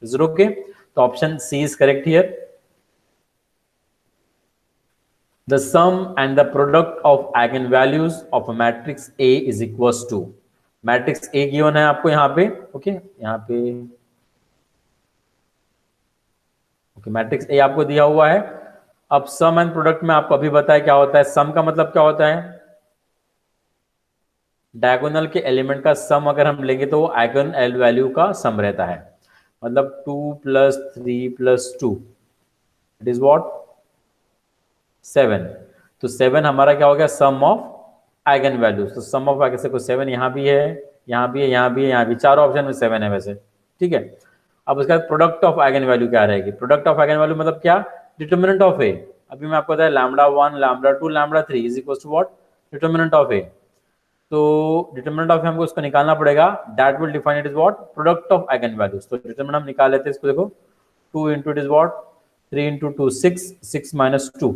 Is it okay? तो option C is correct here. The sum and the product of eigen values of a matrix A is equals to, matrix A given है आपको यहाँ पे। ओके, यहाँ पे ओके, मैट्रिक्स A आपको दिया हुआ है। अब सम एंड प्रोडक्ट में आपको अभी बताया क्या होता है। सम का मतलब क्या होता है? डायगोनल के एलिमेंट का सम अगर हम लेंगे तो वो आइगन एल वैल्यू का सम रहता है, मतलब 2 + 3 + 2 इट इज व्हाट 7। तो 7 हमारा क्या हो गया? सम ऑफ आइगन वैल्यूज। तो सम ऑफ आइगन से को 7 यहाँ भी है, यहाँ भी है, यहाँ भी है, यहाँ भी, चारों ऑप्शन में 7 है वैसे, ठीक है। अब उसका प्रोडक्ट ऑफ आइगन वैल्यू क्या रहेगी? प्रोडक्ट ऑफ आइगन वैल्यू मतलब क्या? Determinant of A. अभी मैं आपको बताया λ1 λ2 λ3 is equal to what? Determinant of A. तो डिटरमिनेंट ऑफ हमको इसको निकालना पड़ेगा, that will define it is what? Product of eigen values. तो डिटरमिनेंट हम निकाल लेते हैं इसको, देखो 2 into it is what 3 × 2 6 6 - 2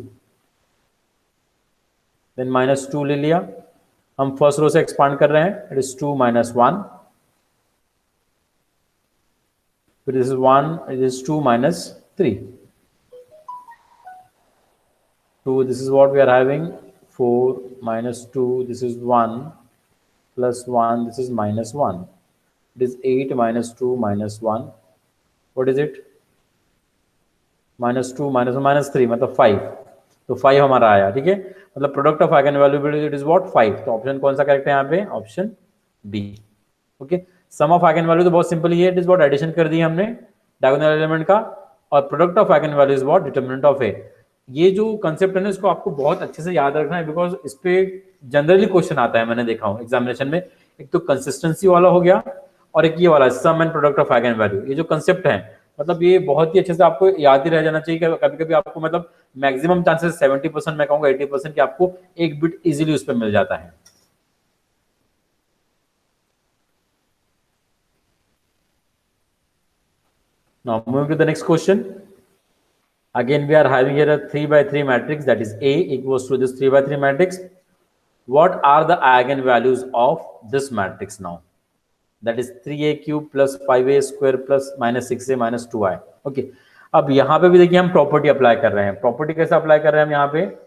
then -2 ले लिया। हम फर्स्ट रो से एक्सपांड कर रहे हैं, इट इज 2 - 1 फिर this is 1 it is 2 - 3 2 this is what we are having 4 - 2 this is 1 +1 this is -1 it is 8 - 2 -1 what is it? -2 -1 -3 मतलब 5। तो 5 हमारा आया, ठीक है, मतलब product of eigen value it is what 5। तो ऑप्शन कौन सा करेक्ट है यहाँ पे? Option B. Okay, sum of eigen value तो बहुत सिंपल ही है, इट इज व्हाट एडिशन कर दी हमने डायगोनल एलिमेंट का, और product of eigen value is what determinant of A. ये जो कंसेप्ट है ना इसको आपको बहुत अच्छे से याद रखना है, बिकॉज इस पे जनरली क्वेश्चन आता है, मैंने देखा हूँ एग्जामिनेशन में। एक तो कंसिस्टेंसी वाला हो गया, और एक ये वाला sum and product of eigen value. ये जो कंसेप्ट है मतलब ये बहुत ही अच्छे से आपको याद ही रह जाना चाहिए। कभी कभी आपको मतलब मैक्सिमम चांसेस 70%, मैं कहूँगा 80% कि आपको एक बिट इजीली उस पर मिल जाता है। Now moving to the next question. Again we are having here a 3/3 matrix, that is A equals to this 3/3 matrix. What are the eigenvalues of this matrix now? That is 3a³ + 5a² + -6a - 2i। Okay, अब यहाँ पे भी देखिए हम property apply कर रहे हैं। Property कैसे अप्लाई कर रहे हैं हम यहाँ पे?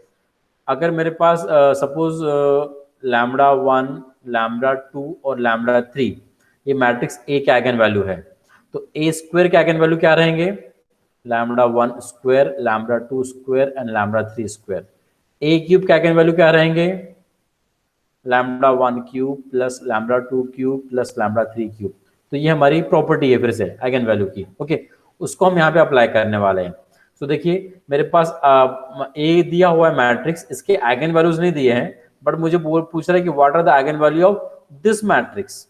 अगर मेरे पास सपोज λ1 λ2 और λ3 ये मैट्रिक्स A के आइगन वैल्यू है, तो a² के आइगन वैल्यू क्या रहेंगे? λ1² λ2² एंड λ3²। a³ के आइगन वैल्यू क्या रहेंगे? λ1³ + λ2³ + λ3³। तो ये हमारी प्रॉपर्टी है फिर से आइगन वैल्यू की। ओके, उसको हम यहाँ पे अप्लाई करने वाले हैं। तो देखिए मेरे पास ए दिया हुआ है मैट्रिक्स, इसके आइगन वैल्यूज नहीं दिए हैं, बट मुझे पूछ रहा है कि what are the eigen value of this matrix.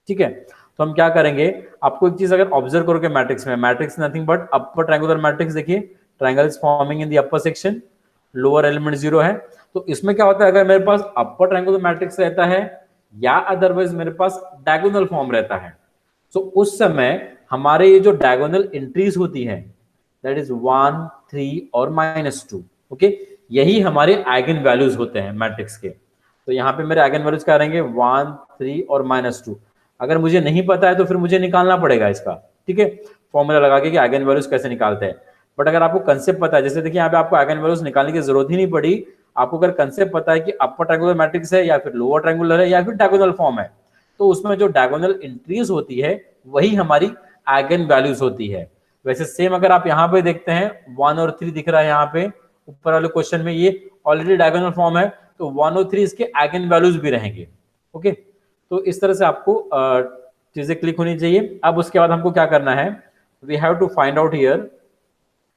ठीक है, तो हम क्या करेंगे, आपको एक चीज अगर ऑब्जर्व करोगे मैट्रिक्स में, matrix nothing but upper triangular matrix, देखिए triangle is forming in the upper section, lower element 0 है। तो इसमें क्या होता है, अगर मेरे पास अपर ट्रायंगुलर मैट्रिक्स रहता है या अदरवाइज मेरे पास डायगोनल फॉर्म रहता है, तो उस समय हमारे ये जो डायगोनल एंट्रीज होती है, दैट इज 1, 3 और -2, ओके, यही हमारे आइगन वैल्यूज होते हैं मैट्रिक्स के। तो यहाँ पे मेरे आइगन वैल्यूज क्या रहेंगे, 1, 3 और -2। अगर मुझे नहीं पता है तो फिर मुझे निकालना पड़ेगा इसका, ठीक है, फॉर्मूला लगा के कि आइगन वैल्यूज कैसे निकालते हैं। बट अगर आपको कंसेप्ट पता है, जैसे देखिए यहाँ पे आपको आइगन वैल्यूज निकालने की जरूरत ही नहीं पड़ी, आपको अगर कंसेप्ट पता है कि अपर ट्रायंगुलर मैट्रिक्स है या फिर लोअर ट्रायंगुलर है या फिर डायगोनल फॉर्म है, तो उसमें जो डायगोनल एंट्रीज होती है वही हमारी आइगन वैल्यूज होती है। वैसे सेम अगर आप यहाँ पे देखते हैं 1 और 3 दिख रहा है यहाँ पे ऊपर वाले क्वेश्चन में, ये ऑलरेडी डायगोनल फॉर्म है, तो 1 और 3 इसके आइगन वैल्यूज भी रहेंगे। ओके, तो इस तरह से आपको चीजें क्लिक होनी चाहिए। अब उसके बाद हमको क्या करना है, we have to find out here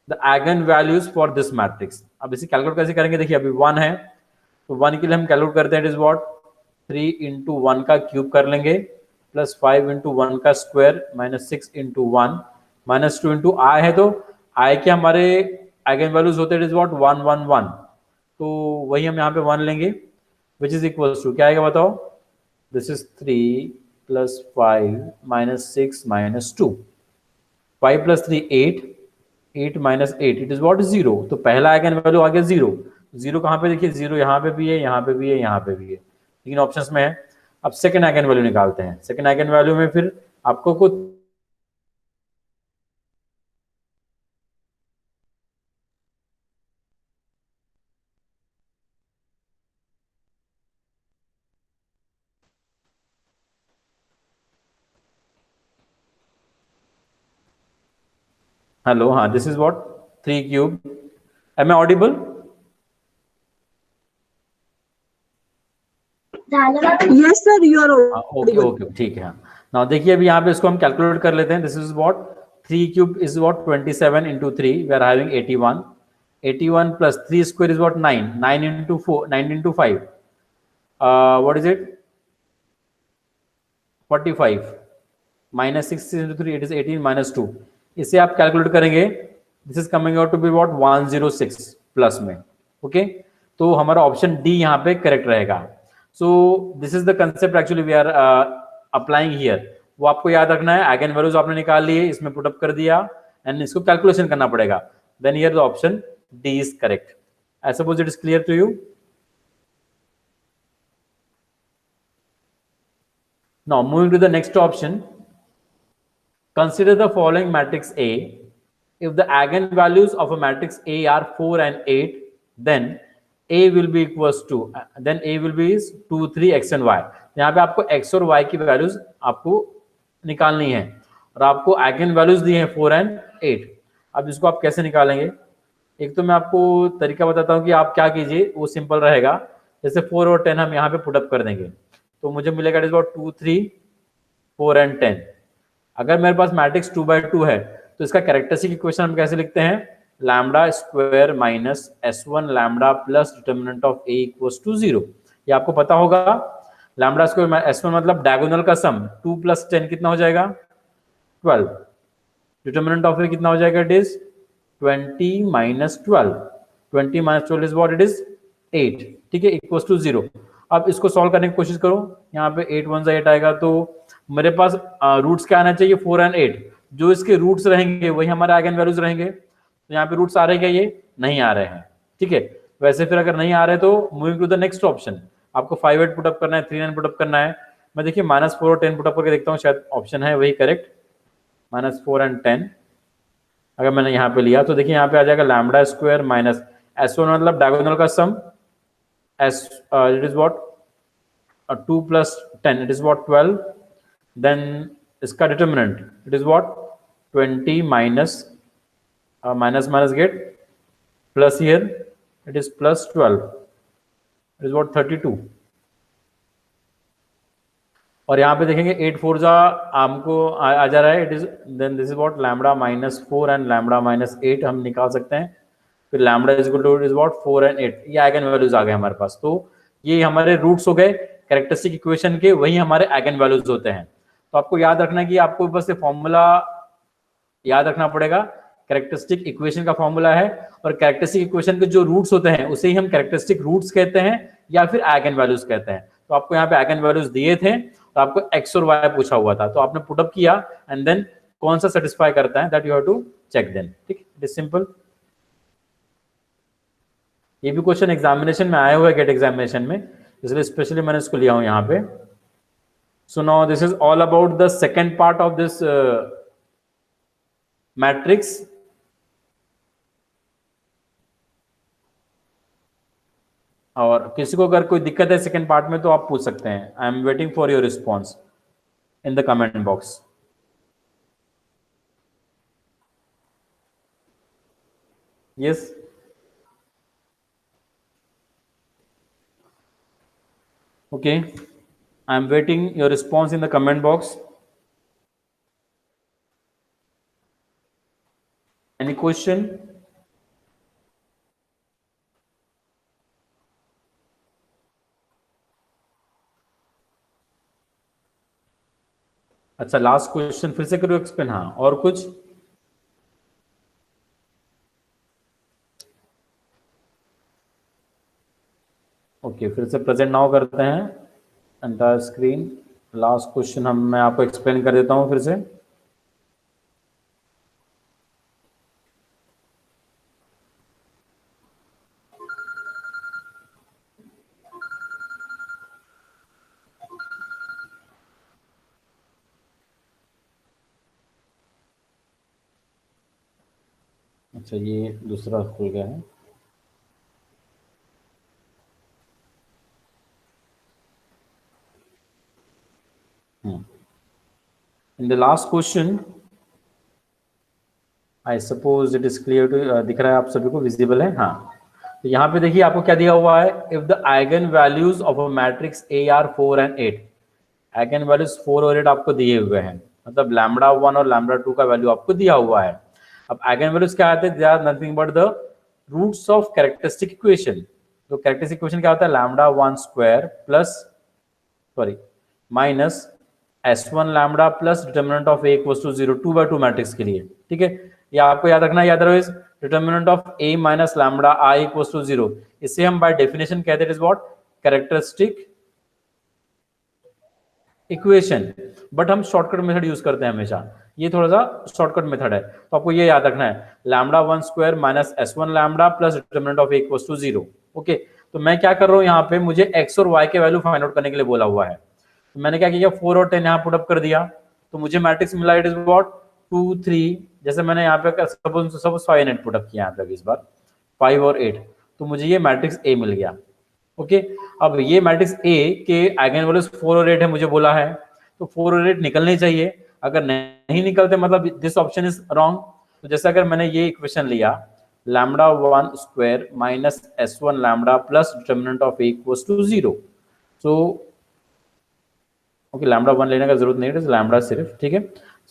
the eigen values for this matrix. अब इसे कैलकुलेट कैसे करेंगे, देखिए अभी 1 है, तो 1 के लिए हम कैलकुलेट करते हैं, इट इज व्हाट 3 इंटू 1 का क्यूब कर लेंगे, प्लस 5 इंटू 1 का square, minus 6 into 1, minus 2 into I है, तो आई के हमारे आइगन वैल्यूज होते हैं, इट इज व्हाट 1, 1, 1, तो वही हम यहाँ पे 1 लेंगे, विच इज इक्वल टू क्या आएगा बताओ, this is 3 plus 5 minus 6 minus 2, 5 plus 3 8, 8 minus 8 it is what 0। तो पहला आइगन वैल्यू आ गया 0। 0 कहाँ पे, देखिए 0 यहाँ पे भी है, यहाँ पे भी है, यहाँ पे भी है, तीन ऑप्शंस में है। अब सेकंड आइगन वैल्यू निकालते हैं। सेकंड आइगन वैल्यू में फिर आपको कुछ हेलो, हाँ, this is what 3 cube, am I audible? Yes sir, you are okay okay, ठीक है। नाउ देखिए अभी यहाँ पे इसको हम कैलकुलेट कर लेते हैं। This is what 3 cube is what 27 into 3, we are having 81, 81 plus 3 square is what 9, 9 into 4, 9 into 5, what is it 45, minus 6 into 3 it is 18 minus 2, इसे आप कैलकुलेट करेंगे, this is coming out to be what 106 plus में। Okay, तो हमारा option D यहाँ पे correct रहेगा। So this is the concept actually we are applying here. वो आपको याद रखना है, आइगन वैल्यूज आपने निकाल लिए, इसमें पुट अप कर दिया एंड इसको कैलकुलेशन करना पड़ेगा, then here the option D is correct. I suppose it is clear to you. Now moving to the next option, consider the following matrix A. If the eigenvalues of a matrix A are 4 and 8, then A will be equals to, then A will be is 2, 3, x and y। यहाँ पे आपको x और y की values आपको निकालनी है और आपको आइगन वैल्यूज दिए हैं 4 एंड 8। अब इसको आप कैसे निकालेंगे, एक तो मैं आपको तरीका बताता हूँ कि आप क्या कीजिए, वो सिंपल रहेगा। जैसे 4 और 10 हम यहाँ पे पुटअप कर देंगे, तो मुझे मिलेगा इट इज अबाउट 2, 3, 4 एंड 10। अगर मेरे पास मैट्रिक्स 2/2 है तो इसका कैरेक्टरिस्टिक इक्वेशन हम कैसे लिखते हैं, lambda square minus s1 lambda plus determinant of a equals to 0। ये आपको पता होगा, लैम्डा स्क्वायर s1 मतलब डायगोनल का सम, 2 प्लस 10 कितना हो जाएगा 12, डिटर्मिनेंट ऑफ a कितना हो जाएगा, it is 20 minus 12, 20 minus 12 is what it is 8, ठीक है, इक्वल्स टू 0। अब इसको सॉल्व करने की कोशिश करो, यहाँ पे 8 1 8 आएगा, तो मेरे पास रूट्स क्या आना चाहिए 4 एंड 8, जो इसके रूट्स रहेंगे वही हमारे आइगन वैल्यूज रहेंगे। तो यहाँ पे रूट्स आ रहे हैं क्या, ये नहीं आ रहे हैं, ठीक है। वैसे फिर अगर नहीं आ रहे तो moving to the next option, आपको 5 8 पुटअप करना है, 3 9 पुटअप करना है। मैं देखिए -4 और 10 पुटअप करके देखता हूँ, शायद ऑप्शन है वही करेक्ट, -4 एंड 10 अगर मैंने यहाँ पे लिया तो देखिए यहाँ पे आ जाएगा लैम्डा स्क्वायर माइनस s1 मतलब डायगोनल का सम, s it is what 2 plus 10 it is what 12, then इसका determinant it is what 20 minus minus get plus here it is plus 12, it is what 32। और यहाँ पे देखेंगे 8 4 जा हमको आ जा रहा है, it is then this is what lambda minus 4 and lambda minus 8 हम निकाल सकते हैं। फिर lambda is equal to is what 4 and 8, ये आइगन वैल्यूज आ गए हमारे पास। तो ये हमारे रूट्स हो गए कैरेक्टरिस्टिक इक्वेशन के, वही हमारे आइगन वैल्यूज होते हैं। तो आपको याद रखना है कि आपको बस ये फॉर्मूला याद रखना पड़ेगा, कैरेक्टरिस्टिक इक्वेशन का फॉर्मूला है, और कैरेक्टरिस्टिक इक्वेशन के जो रूट्स होते हैं उसे ही हम कैरेक्टरिस्टिक रूट्स कहते हैं या फिर आइगन वैल्यूज कहते हैं। तो आपको यहाँ पे आइगन वैल्यूज दिए थे और आपको एक्स और वाई पूछा हुआ था, तो आपने पुटअप किया एंड देन कौन सा सेटिस्फाई करता है that you have to check then. ठीक, इट इज सिंपल। ये भी क्वेश्चन एग्जामिनेशन में आया हुआ है, गेट एग्जामिनेशन में, इसलिए स्पेशली मैंने इसको लिया हूं यहाँ पे। So now this is all about the second part of this matrix. और किसी को अगर कोई दिक्कत है सेकेंड पार्ट में तो आप पूछ सकते हैं। आई am waiting for your response in the comment box. Yes, okay, I am waiting your response in the comment box. Any question? अच्छा, लास्ट क्वेश्चन फिर से करो एक्सप्लेन। हाँ, और कुछ? ओके, फिर से प्रेजेंट नाउ करते हैं एंटायर स्क्रीन। लास्ट क्वेश्चन मैं आपको एक्सप्लेन कर देता हूं फिर से। अच्छा, ये दूसरा खुल गया है। In the last question, I suppose it is clear to दिख रहा है आप सभी को, विजिबल है? हाँ, तो यहाँ पे देखिए आपको क्या दिया हुआ है, if the eigen values of a matrix A R 4 and 8, eigen values 4 और 8 आपको दिए हुए हैं, मतलब लैम्बडा 1 और लैम्बडा 2 का वैल्यू आपको दिया हुआ है। अब आइगन वैल्यूज क्या आते हैं, they are nothing but the roots of characteristic equation. तो कैरेक्टरिस्टिक इक्वेशन क्या होता है, lambda 1 square plus minus S1 lambda plus determinant of A equals to 0 2/2 matrix के लिए। ठीक है, ये आपको याद रखना है, otherwise determinant of A minus lambda I equals to 0, इसे हम बाय डेफिनेशन कहते हैं is what, characteristic equation. But हम शॉर्टकट मेथड यूज करते हैं हमेशा, ये थोड़ा सा शॉर्टकट मेथड है, तो आपको ये याद रखना है, lambda 1 square minus S1 lambda plus determinant of A equals to 0। Okay, तो मैं क्या कर रहा हूँ यहाँ पे, मुझे एक्स और वाई के वैल्यू फाइंड आउट करने के लिए बोला हुआ है। तो मैंने क्या किया, 4 और 10 यहाँ पुट अप कर दिया, तो मुझे मैट्रिक्स मिला, इट इज व्हाट 2 3, जैसे मैंने यहाँ पे सपोज 5 and 8 पुट अप किया यहाँ पे इस बार 5 और 8, तो मुझे ये मैट्रिक्स ए मिल गया। ओके, अब ये मैट्रिक्स ए के आइगन वैल्यूज 4 और 8 है मुझे बोला है, तो 4 और 8 निकलने चाहिए, अगर नहीं निकलते मतलब दिस ऑप्शन इज रॉन्ग। तो जैसे अगर मैंने ये इक्वेशन लिया, lambda 1 square minus S1 lambda plus determinant of A equals to 0, so okay, lambda 1 लेने का जरूरत नहीं है, लैम्बडा सिर्फ। ठीक है,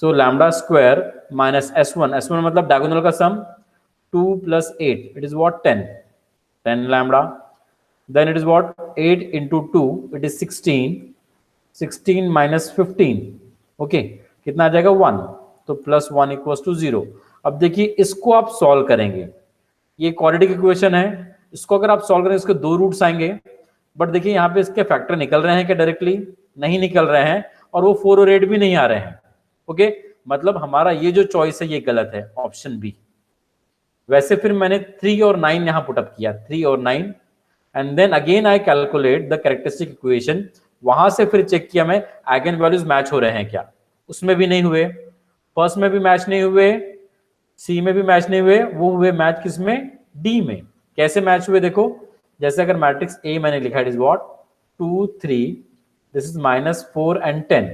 सो लैम्बडा स्क्वायर माइनस S1 मतलब डायगोनल का सम 2 + 8, it is what 10 lambda, then it is what 8 into 2, it is 16 minus 15, okay, कितना आ जाएगा 1, तो +1 इक्वल्स टू 0। अब देखिए इसको आप सॉल्व करेंगे, ये क्वाड्रेटिक इक्वेशन है, इसको अगर आप सॉल्व करेंगे इसके 2 रूट्स आएंगे, बट देखिए यहाँ पे इसके फैक्टर निकल रहे हैं क्या, डायरेक्टली नहीं निकल रहे हैं, और वो 4 और 8 भी नहीं आ रहे हैं। ओके, मतलब हमारा ये जो चॉइस है ये गलत है, ऑप्शन बी। वैसे फिर मैंने 3 और 9 यहाँ पुटअप किया, 3 और 9, and then again I calculate the characteristic equation, वहां से फिर चेक किया मैं आइगन वैल्यूज मैच हो रहे हैं क्या, उसमें भी नहीं हुए, फर्स्ट में भी मैच नहीं हुए, सी में भी मैच नहीं हुए, वो हुए मैच किसमें, डी में। कैसे मैच हुए देखो, जैसे अगर मैट्रिक्स ए मैंने लिखा it is what 2 3, this is -4 and 10।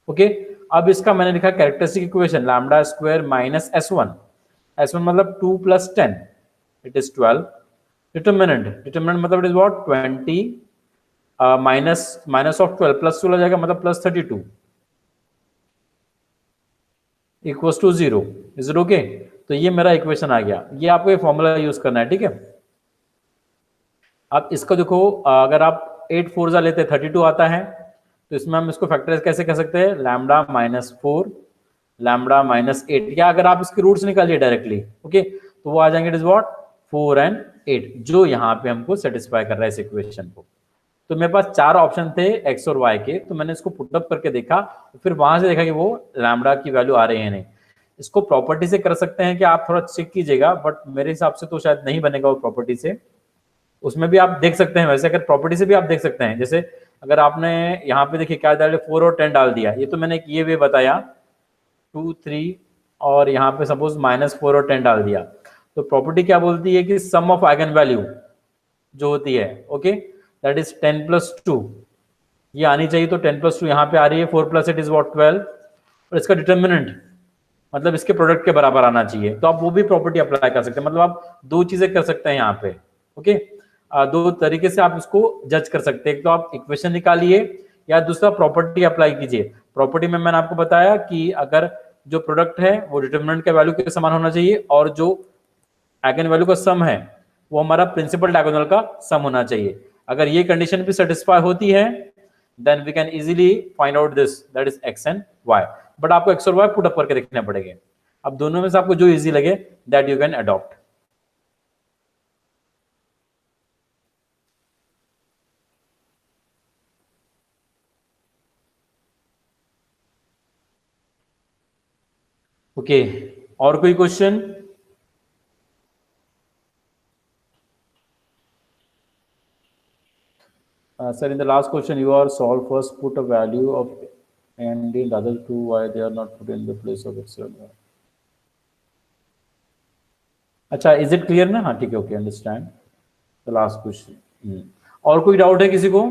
Okay, अब इसका मैंने लिखा characteristic equation lambda square minus S1 मतलब 2 + 10, इट इज 12। डिटर्मिनेंट मतलब it is what 20 minus of 12 plus 12 जाएगा, मतलब +32 equals to 0। Is it okay? तो ये मेरा इक्वेशन आ गया। ये आपको ये फॉर्मूला यूज करना है, ठीक है। अब इसको देखो, अगर आप 8 4 लेते 32 आता है, तो इसमें हम इसको फैक्टराइज कैसे कर सकते हैं? λ-4 λ-8, या अगर आप इसके रूट्स निकालिए डायरेक्टली, ओके, तो वो आ जाएंगे, इट इज व्हाट 4 एंड 8, जो यहाँ पे हमको सेटिस्फाई कर रहा है इस इक्वेशन को। तो मेरे पास 4 ऑप्शन थे एक्स और वाई के, तो मैंने इसको पुटअप करके देखा, फिर वहां से देखा कि वो लैम्बडा की वैल्यू आ रही है नहीं। इसको प्रॉपर्टी से कर सकते हैं कि आप थोड़ा चेक कीजिएगा, बट मेरे हिसाब से तो शायद नहीं बनेगा वो प्रॉपर्टी से। उसमें भी आप देख सकते हैं, वैसे अगर प्रॉपर्टी से भी आप देख सकते हैं, जैसे अगर आपने यहाँ पे देखिए क्या डाले 4 और 10 डाल दिया, ये तो मैंने ये वे बताया 2 3, और यहाँ पे सपोज -4 और 10 डाल दिया, तो प्रॉपर्टी क्या बोलती है कि सम ऑफ आइगन वैल्यू जो होती है, ओके, दैट इज 10 + 2, ये आनी चाहिए। तो 10 + 2 यहाँ पे आ रही है, 4 + 8 इज व्हाट 12, और इसका डिटर्मिनेंट मतलब इसके प्रोडक्ट के बराबर आना चाहिए, तो आप वो भी प्रॉपर्टी अप्लाई कर सकते हैं। मतलब आप दो चीजें कर सकते हैं यहाँ पे, ओके। दो तरीके से आप इसको जज कर सकते हैं, एक तो आप इक्वेशन निकालिए, या दूसरा प्रॉपर्टी अप्लाई कीजिए। प्रॉपर्टी में मैंने आपको बताया कि अगर जो प्रोडक्ट है वो डिटर्मिनेंट के वैल्यू के समान होना चाहिए, और जो आइगन वैल्यू का सम है वो हमारा प्रिंसिपल डायगोनल का सम होना चाहिए। अगर ये कंडीशन भी सेटिस्फाई होती है, then we can easily find out this, that is x and y. But आपको एक्स और वाई पुट अप करके देखने पड़ेंगे। अब दोनों में से आपको जो इजी लगे that you can adopt. Okay, और कोई question? Sir, in the last question you are solved, first put a value of and in the other two, why they are not put in the place of x and y? अच्छा, is it clear ना? हाँ ठीक है, okay, understand the last question. और कोई doubt है किसी को?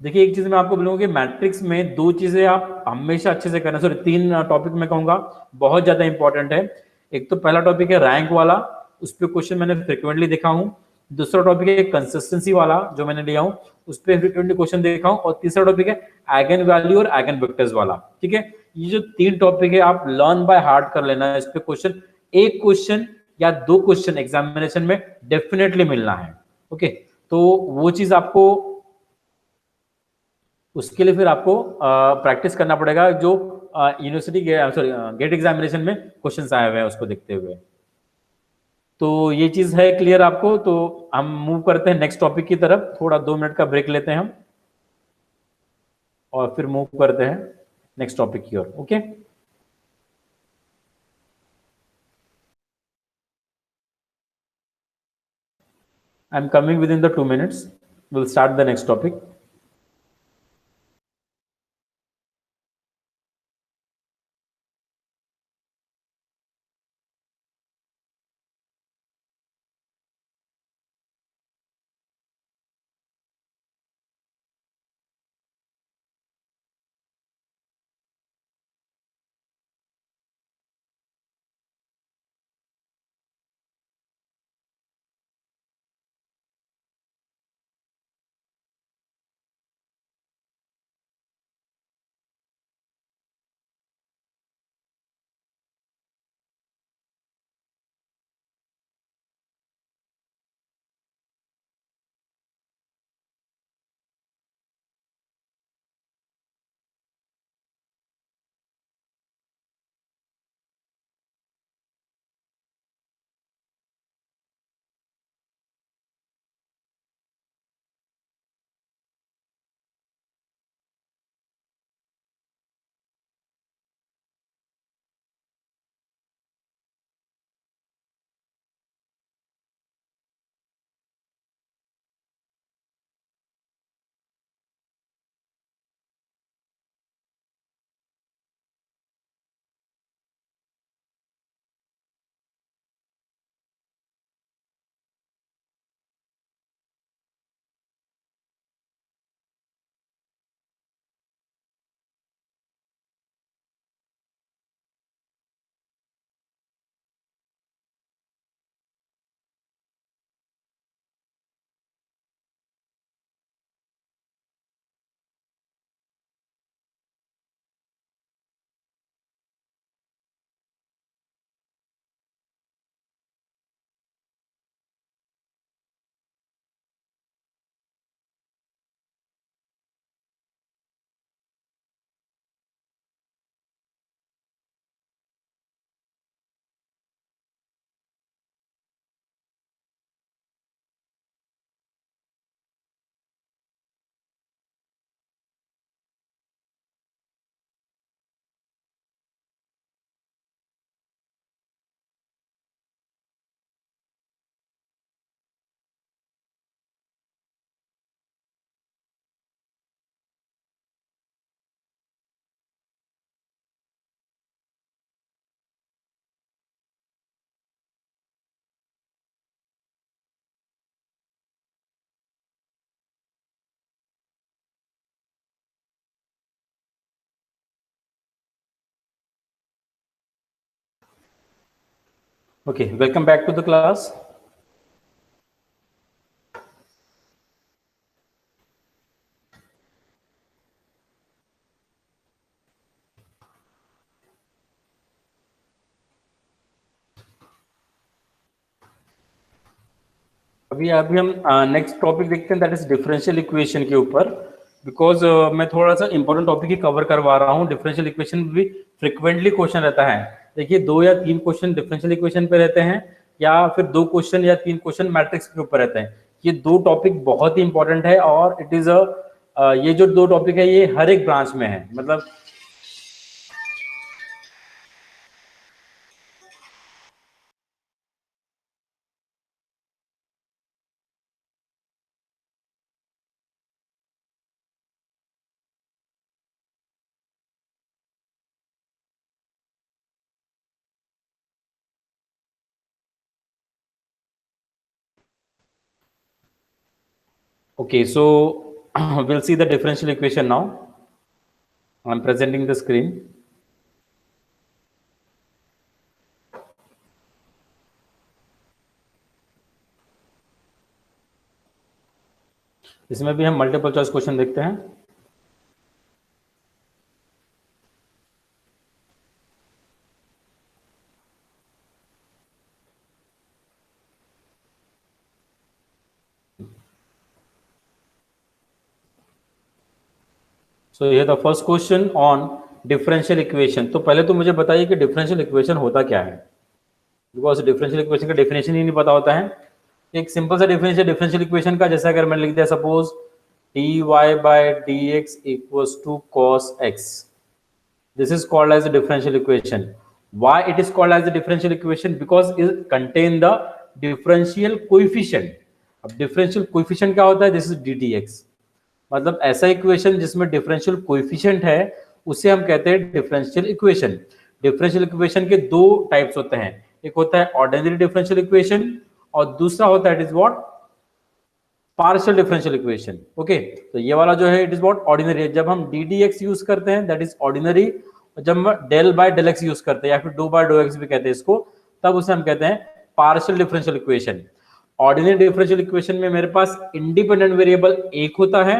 देखिए, एक चीज मैं आपको बोलूंगा कि मैट्रिक्स में दो चीजें आप हमेशा अच्छे से करना, सॉरी तीन टॉपिक मैं कहूंगा बहुत ज्यादा इंपॉर्टेंट है। एक तो पहला टॉपिक है रैंक वाला, उस पर क्वेश्चन मैंने फ्रिक्वेंटली देखा हूं। दूसरा टॉपिक है कंसिस्टेंसी वाला जो मैंने लिया हूं, उस पर फ्रिक्वेंटली क्वेश्चन देखा हूं। और तीसरा टॉपिक है आइगन वैल्यू और आइगन वेक्टर्स वाला, ठीक है। ये जो तीन टॉपिक है आप लर्न बाय हार्ट कर लेना, इस पे क्वेश्चन, एक क्वेश्चन या दो क्वेश्चन एग्जामिनेशन में डेफिनेटली मिलना है, ओके। तो वो चीज आपको, उसके लिए फिर आपको प्रैक्टिस करना पड़ेगा, जो यूनिवर्सिटी सॉरी गेट एग्जामिनेशन में क्वेश्चंस आए हुए हैं उसको देखते हुए। तो ये चीज है क्लियर आपको? तो हम मूव करते हैं नेक्स्ट टॉपिक की तरफ, थोड़ा 2 मिनट का ब्रेक लेते हैं हम, और फिर मूव करते हैं नेक्स्ट टॉपिक की ओर, okay. I am coming with in the 2 minutes, will start the next topic. Okay, welcome back to the class. अभी अभी हम नेक्स्ट टॉपिक देखते हैं, दैट इज डिफरेंशियल इक्वेशन के ऊपर। बिकॉज मैं थोड़ा सा इंपॉर्टेंट टॉपिक ही कवर करवा रहा हूँ। डिफरेंशियल इक्वेशन भी फ्रिक्वेंटली क्वेश्चन रहता है। देखिए 2 या 3 क्वेश्चन डिफरेंशियल इक्वेशन पे रहते हैं, या फिर 2 क्वेश्चन या 3 क्वेश्चन मैट्रिक्स के ऊपर रहते हैं। ये 2 टॉपिक बहुत ही इंपॉर्टेंट है, और इट इज ये जो 2 टॉपिक है ये हर एक ब्रांच में है। मतलब okay, so we'll see the differential equation now. I'm presenting the screen. इसमें भी हम मल्टीपल चॉइस क्वेश्चन देखते हैं। सो ये the first question on differential equation. तो पहले तो मुझे बताइए कि डिफरेंशियल इक्वेशन होता क्या है, बिकॉज डिफरेंशियल इक्वेशन का डेफिनेशन ही नहीं पता होता है। एक सिंपल सा डिफरेंशियल इक्वेशन का, जैसा अगर मैंने लिख दिया suppose dy by dx equals to cos x, this is called as a differential equation. Why it is called as a differential equation? Because it contain the differential coefficient. अब differential coefficient क्या होता है? This is ddx. मतलब ऐसा equation जिसमें differential coefficient है उसे हम कहते हैं डिफरेंशियल इक्वेशन। डिफरेंशियल इक्वेशन के 2 टाइप्स होते हैं, एक होता है ऑर्डिनरी डिफरेंशियल इक्वेशन और दूसरा होता है it is what, partial differential equation. Okay, तो ये वाला जो है इट इज व्हाट ऑर्डिनरी। जब हम डी डी एक्स यूज करते हैं दैट इज ऑर्डिनरी, और जब हम del by del x use करते हैं या फिर डो बाय डो एक्स भी कहते हैं इसको, तब उसे हम कहते हैं partial differential equation. Ordinary differential equation में मेरे पास इंडिपेंडेंट वेरिएबल एक होता है,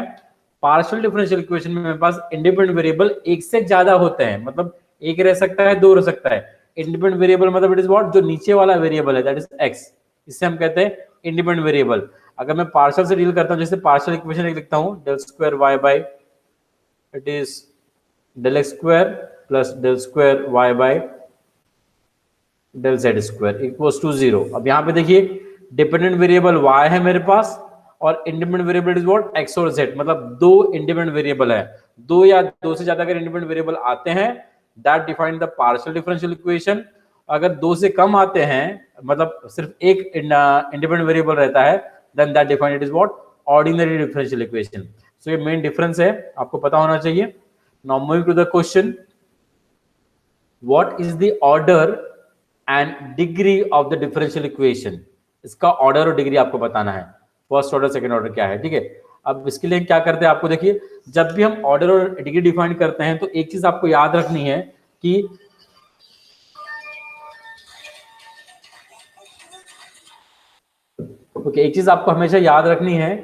पार्शियल डिफरेंशियल इक्वेशन में मेरे पास इंडिपेंडेंट वेरिएबल एक से ज्यादा होते हैं। मतलब एक रह सकता है, 2 रह सकता है। इंडिपेंडेंट वेरिएबल मतलब इट इज व्हाट, जो नीचे वाला वेरिएबल है दैट इज एक्स, इसे हम कहते हैं इंडिपेंडेंट वेरिएबल। अगर मैं पार्शियल से डील करता हूं, जैसे पार्शियल इक्वेशन एक लिखता हूं, del square y by it is del x square plus del square y by del z square equals to 0। अब यहाँ पे देखिए डिपेंडेंट वेरिएबल y है मेरे पास और independent variable is what, x और z। मतलब 2 इंडिपेंडेंट वेरिएबल है, 2 या 2 से ज्यादा अगर इंडिपेंडेंट वेरिएबल आते हैं that define the partial differential equation. अगर 2 से कम आते हैं, मतलब सिर्फ एक इंडिपेंडेंट वेरिएबल रहता है, then that define it is what, ordinary differential equation. So ये मेन डिफरेंस है, आपको पता होना चाहिए। Now moving to the question, what is the order and degree of the differential equation. इसका ऑर्डर और डिग्री आपको बताना है, फर्स्ट ऑर्डर सेकंड ऑर्डर क्या है, ठीक है। अब इसके लिए क्या करते हैं, आपको देखिए जब भी हम ऑर्डर और डिग्री डिफाइन करते हैं तो एक चीज आपको याद रखनी है कि एक चीज आपको हमेशा याद रखनी है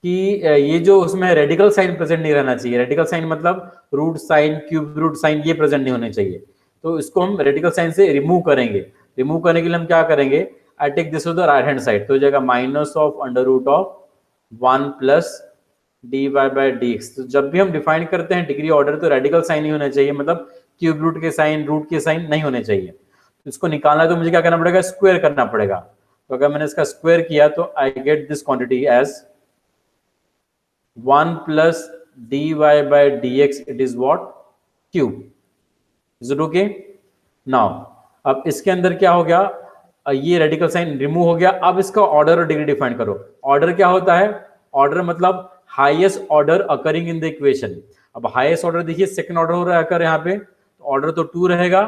कि ये जो उसमें रेडिकल साइन प्रेजेंट नहीं रहना चाहिए। रेडिकल साइन मतलब root sign, cube root sign, ये प्रेजेंट नहीं होने चाहिए। तो इसको हम रेडिकल साइन से रिमूव करेंगे। रिमूव करने के लिए हम क्या करेंगे, I take this to the right hand side, तो हो जाएगा minus of under root of 1 plus d y by d x. तो जब भी हम डिफाइन करते हैं डिग्री ऑर्डर तो रेडिकल साइन नहीं होना चाहिए, मतलब क्यूब रूट के साइन, रूट के साइन नहीं होने चाहिए। तो इसको निकालना है तो मुझे क्या करना पड़ेगा, स्क्वायर करना पड़ेगा। तो अगर मैंने इसका स्क्वायर किया तो I get this quantity as 1 plus d y by d x, it is what, cube. Is it okay? Now अब इसके अंदर क्या हो गया, ये रेडिकल साइन रिमूव हो गया। अब इसका ऑर्डर और डिग्री डिफाइन करो। ऑर्डर क्या होता है, ऑर्डर मतलब highest order occurring in the equation. अब हाईएस्ट ऑर्डर देखिए सेकंड ऑर्डर हो रहा है अकर यहाँ पे, ऑर्डर तो 2 रहेगा,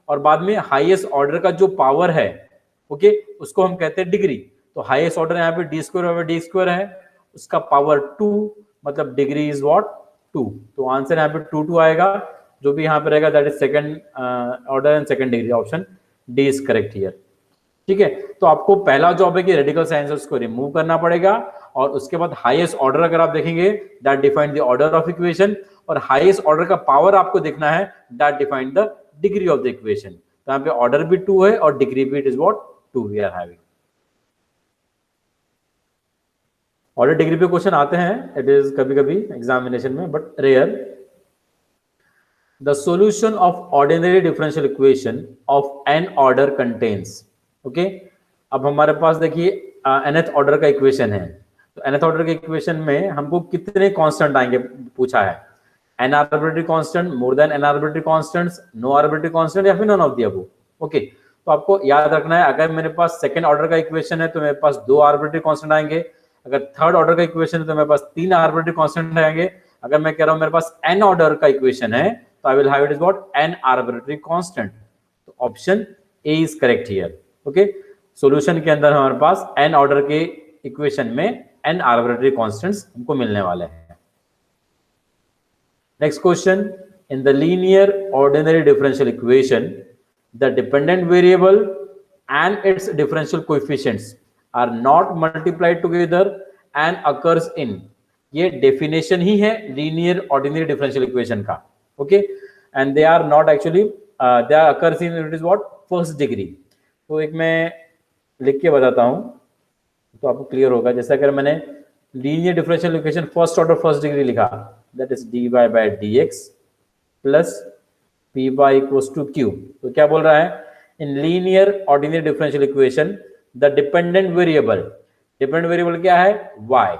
और बाद में हाईएस्ट ऑर्डर का जो पावर है, ओके, उसको हम कहते हैं डिग्री। तो हाईएस्ट ऑर्डर यहाँ पे डी स्क्वायर डी स्क्वायर है, उसका पावर 2, मतलब डिग्री इज व्हाट, 2। तो आंसर यहाँ पे 2 आएगा। जो भी यहाँ पे रहेगा that is second order and second degree. Option D is correct here. ठीक है, तो आपको पहला जॉब है कि रेडिकल साइंसेस को रिमूव करना पड़ेगा, और उसके बाद हाईएस्ट ऑर्डर अगर आप देखेंगे that define the order of equation, और हाईएस्ट ऑर्डर का पावर आपको देखना है that define the degree of the equation. तो यहाँ पे ऑर्डर भी 2 है और डिग्री भी it is what 2 we are having. Order degree पे क्वेश्चन आते हैं, इट इज कभी कभी एग्जामिनेशन में but rare. The solution of ordinary differential equation of n order contains, okay. अब हमारे पास देखिए nth ऑर्डर का इक्वेशन है, तो nth ऑर्डर के इक्वेशन में हमको कितने कांस्टेंट आएंगे पूछा है, n arbitrary constant, more than n arbitrary constants, no arbitrary constant, या फिर none of the above. Okay, तो आपको याद रखना है अगर मेरे पास सेकंड ऑर्डर का इक्वेशन है तो मेरे पास 2 आर्बिट्रेरी कांस्टेंट आएंगे, अगर थर्ड ऑर्डर का इक्वेशन है तो मेरे पास 3 आर्बिट्रेरी कांस्टेंट आएंगे, अगर मैं कह रहा हूं मेरे पास n ऑर्डर का इक्वेशन है तो I will have it is what n arbitrary constant. तो option A is correct here. Okay, solution के अंदर हमारे पास n ऑर्डर के इक्वेशन में n आर्बिट्रेरी कांस्टेंट्स हमको मिलने वाले हैं। Next question, in the linear ordinary differential equation the dependent variable and its differential coefficients are not multiplied together and occurs in, ये डेफिनेशन ही है लीनियर ऑर्डिनरी डिफरेंशियल इक्वेशन का। Okay, and they are not actually they are occurs in it is what first degree. तो एक मैं लिख के बताता हूं तो आपको क्लियर होगा। जैसे अगर मैंने linear differential equation first order first degree लिखा, that is dy by dx plus py equals to q, तो क्या बोल रहा है, in linear ordinary differential equation the dependent variable क्या है y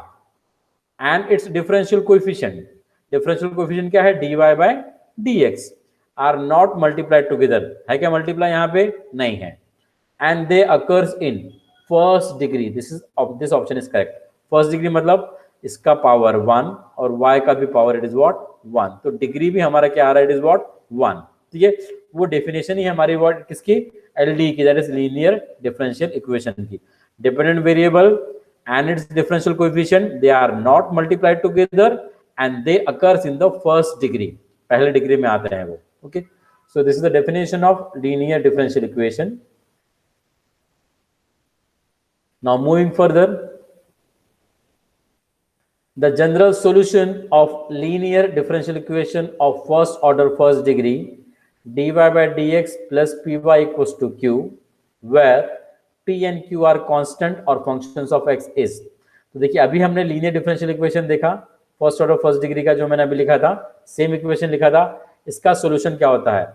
and its differential coefficient क्या है dy by dx are not multiplied together, है क्या मल्टीप्लाई यहाँ पे नहीं है, and they occurs in first degree, this option is correct। First degree मतलब इसका पावर 1 और y का भी पावर इट इज व्हाट 1, तो डिग्री भी हमारा क्या आ रहा है इट इज व्हाट 1। ठीक है, वो डेफिनेशन ही हमारी व्हाट किसकी LD की, that is linear differential equation की। Dependent variable and its differential coefficient they are not multiplied together and they occurs in the first degree, पहले डिग्री में आते हैं वो। Okay, so this is the definition of linear differential equation. Now moving further, the general solution of linear differential equation of first order first degree dy by dx plus py equals to q, where p and q are constant or functions of x is। तो देखिए अभी हमने linear differential equation देखा first order first degree का, जो मैंने अभी लिखा था सेम इक्वेशन लिखा था, इसका सोल्यूशन क्या होता है।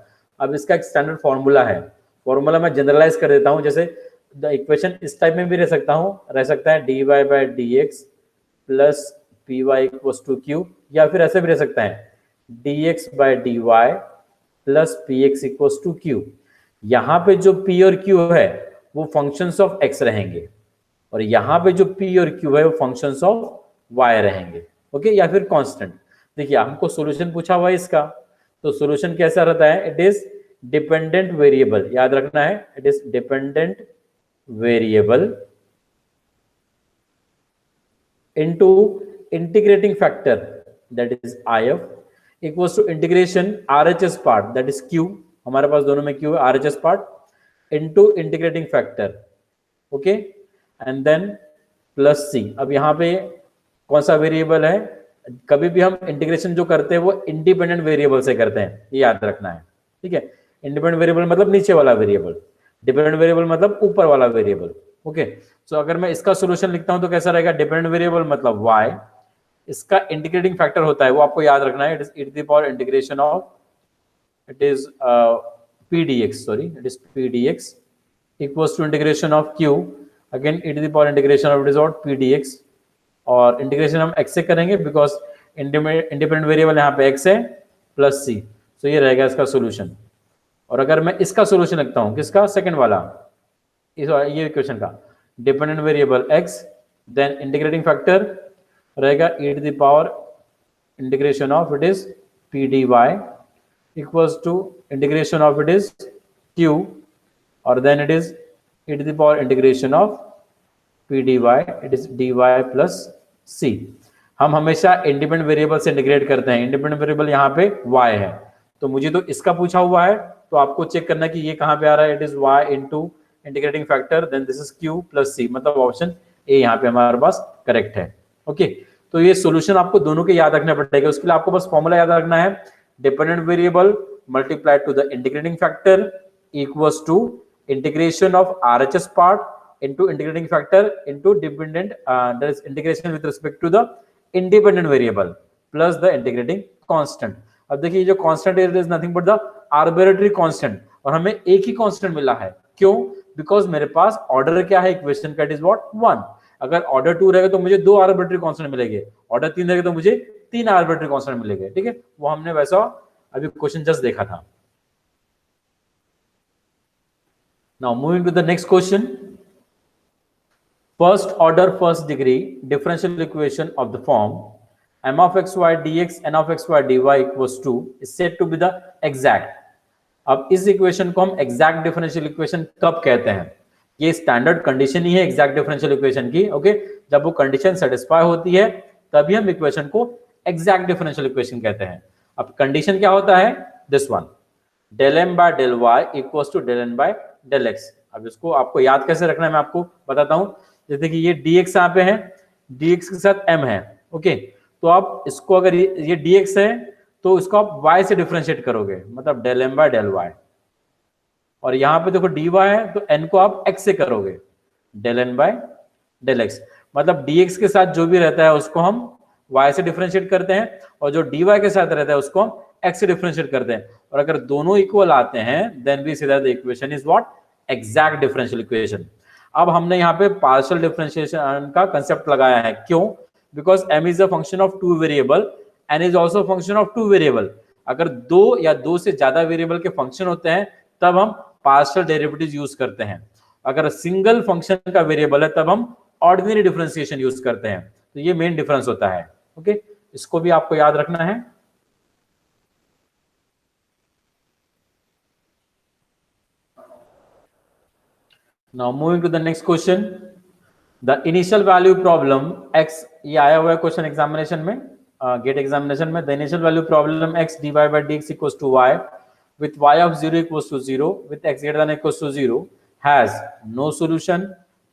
अब इसका एक स्टैंडर्ड फॉर्मूला है, फॉर्मूला मैं जनरलाइज कर देता हूं, जैसे द इक्वेशन इस टाइप में भी रह सकता है dy by dx plus py equals to q, या फिर ऐसे भी रह सकता है dx by dy plus px equals to q। यहाँ पे जो p और q है वो फंक्शंस ऑफ x रहेंगे, और यहाँ पे जो p और q है वो फंक्शंस ऑफ y रहेंगे। ओके, या फिर कांस्टेंट। देखिए हमको सॉल्यूशन पूछा हुआ है इसका, तो सॉल्यूशन कैसा रहता है, इट इज डिपेंडेंट वेरिएबल, याद रखना है it is dependent variable into integrating factor that is if equals to integration RHS part that is q, हमारे पास दोनों में q है, RHS part into integrating factor, okay, and then plus c। अब यहाँ पे कौन सा वेरिएबल है, कभी भी हम इंटीग्रेशन जो करते हैं वो इंडिपेंडेंट वेरिएबल से करते हैं, ये याद रखना है। ठीक है, इंडिपेंडेंट वेरिएबल मतलब नीचे वाला वेरिएबल, डिपेंडेंट वेरिएबल मतलब ऊपर वाला वेरिएबल। ओके, सो अगर मैं इसका सॉल्यूशन लिखता हूं तो कैसा रहेगा, डिपेंडेंट वेरिएबल मतलब y, इसका इंटीग्रेटिंग फैक्टर होता है वो आपको याद रखना है, it is e to the power integration of it is pdx, sorry it is pdx equals to integration of q, again e to the power integration of it is what pdx, और integration हम x से करेंगे because independent variable यहाँ पे x है plus c, सो ये रहेगा इसका सॉल्यूशन। और अगर मैं इसका सॉल्यूशन लिखता हूं, किसका, सेकंड वाला, ये इक्वेशन का, dependent variable x then integrating factor रहेगा e to the power integration of it is pdy equals to integration of it is q, और then it is e to the power integration of pdy it is dy plus c। हम हमेशा independent variable से integrate करते हैं, independent variable यहाँ पे y है, तो मुझे तो इसका पूछा हुआ है, तो आपको चेक करना कि ये कहाँ पे आ रहा है, it is y into integrating factor, then this is q plus c, मतलब ऑप्शन ए यहाँ पे हमारे पास करेक्ट है। ओके, तो ये सॉल्यूशन आपको दोनों के याद रखना पड़ेगा। उसके लिए आपको बस फॉर्मूला याद रखना है, dependent variable multiplied to the integrating factor equals to integration of RHS part into integrating factor into dependent that is integration with respect to the independent variable plus the integrating constant। अब देखिए जो constant is nothing but the arbitrary constant, और हमें एक ही constant मिला है। क्यों? Because मेरे पास ऑर्डर क्या है इक्वेशन का, इट इज व्हाट 1। अगर ऑर्डर 2 रहेगा तो मुझे 2 आर्बिट्रेरी कांस्टेंट मिलेंगे, ऑर्डर 3 रहेगा तो मुझे 3 आर्बिट्रेरी कांस्टेंट मिलेंगे। ठीक है, वो हमने वैसा अभी क्वेश्चन जस्ट देखा था। Now moving to the next question, first order first degree differential equation of the form m of xy dx n of xy dy equals to is said to be the exact। अब इस equation को हम exact differential equation कब कहते हैं? ये standard condition ही है exact differential equation की। ओके, जब वो कंडीशन सेटिस्फाई होती है तभी हम इक्वेशन को एग्जैक्ट डिफरेंशियल इक्वेशन कहते हैं। अब कंडीशन क्या होता है? This one, del m by del y equals to del n by del x। अब इसको आपको याद कैसे रखना है मैं आपको बताता हूं। जैसे कि ये dx यहाँ पे है, dx के साथ m है। ओके, तो आप इसको अगर ये dx है तो इसको आप y से डिफरेंशिएट करोगे, मतलब del m by del y। और यहाँ पे देखो dy है तो n को आप x से करोगे, del n by del x। मतलब dx के साथ जो भी रहता है उसको हम y से डिफरेंशिएट करते हैं, और जो dy के साथ रहता है उसको हम x से डिफरेंशिएट करते हैं। और अगर दोनों इक्वल आते हैं then we say that the equation is what? Exact differential equation. अब हमने यहाँ पे पार्शियल डिफरेंशिएशन का कंसेप्ट लगाया है। क्यों? Because m is a function of 2 variable, n is also function of 2 variable. अगर 2 या 2 से ज्यादा वेरिएबल के फंक्शन होते हैं तब हम पार्शियल डेरिवेटिव यूज करते हैं। अगर सिंगल फंक्शन का वेरिएबल है तब हम ऑर्डिनरी डिफरेंशिएशन यूज करते हैं। तो ये मेन डिफरेंस होता है। ओके, इसको भी आपको याद रखना है। Now moving to the next question, the initial value problem x, ये आया हुआ है क्वेश्चन एग्जामिनेशन में, गेट एग्जामिनेशन में। the initial value problem x dy by dx equals to y with y of 0 equals to 0 with x greater than equals to 0 has no solution,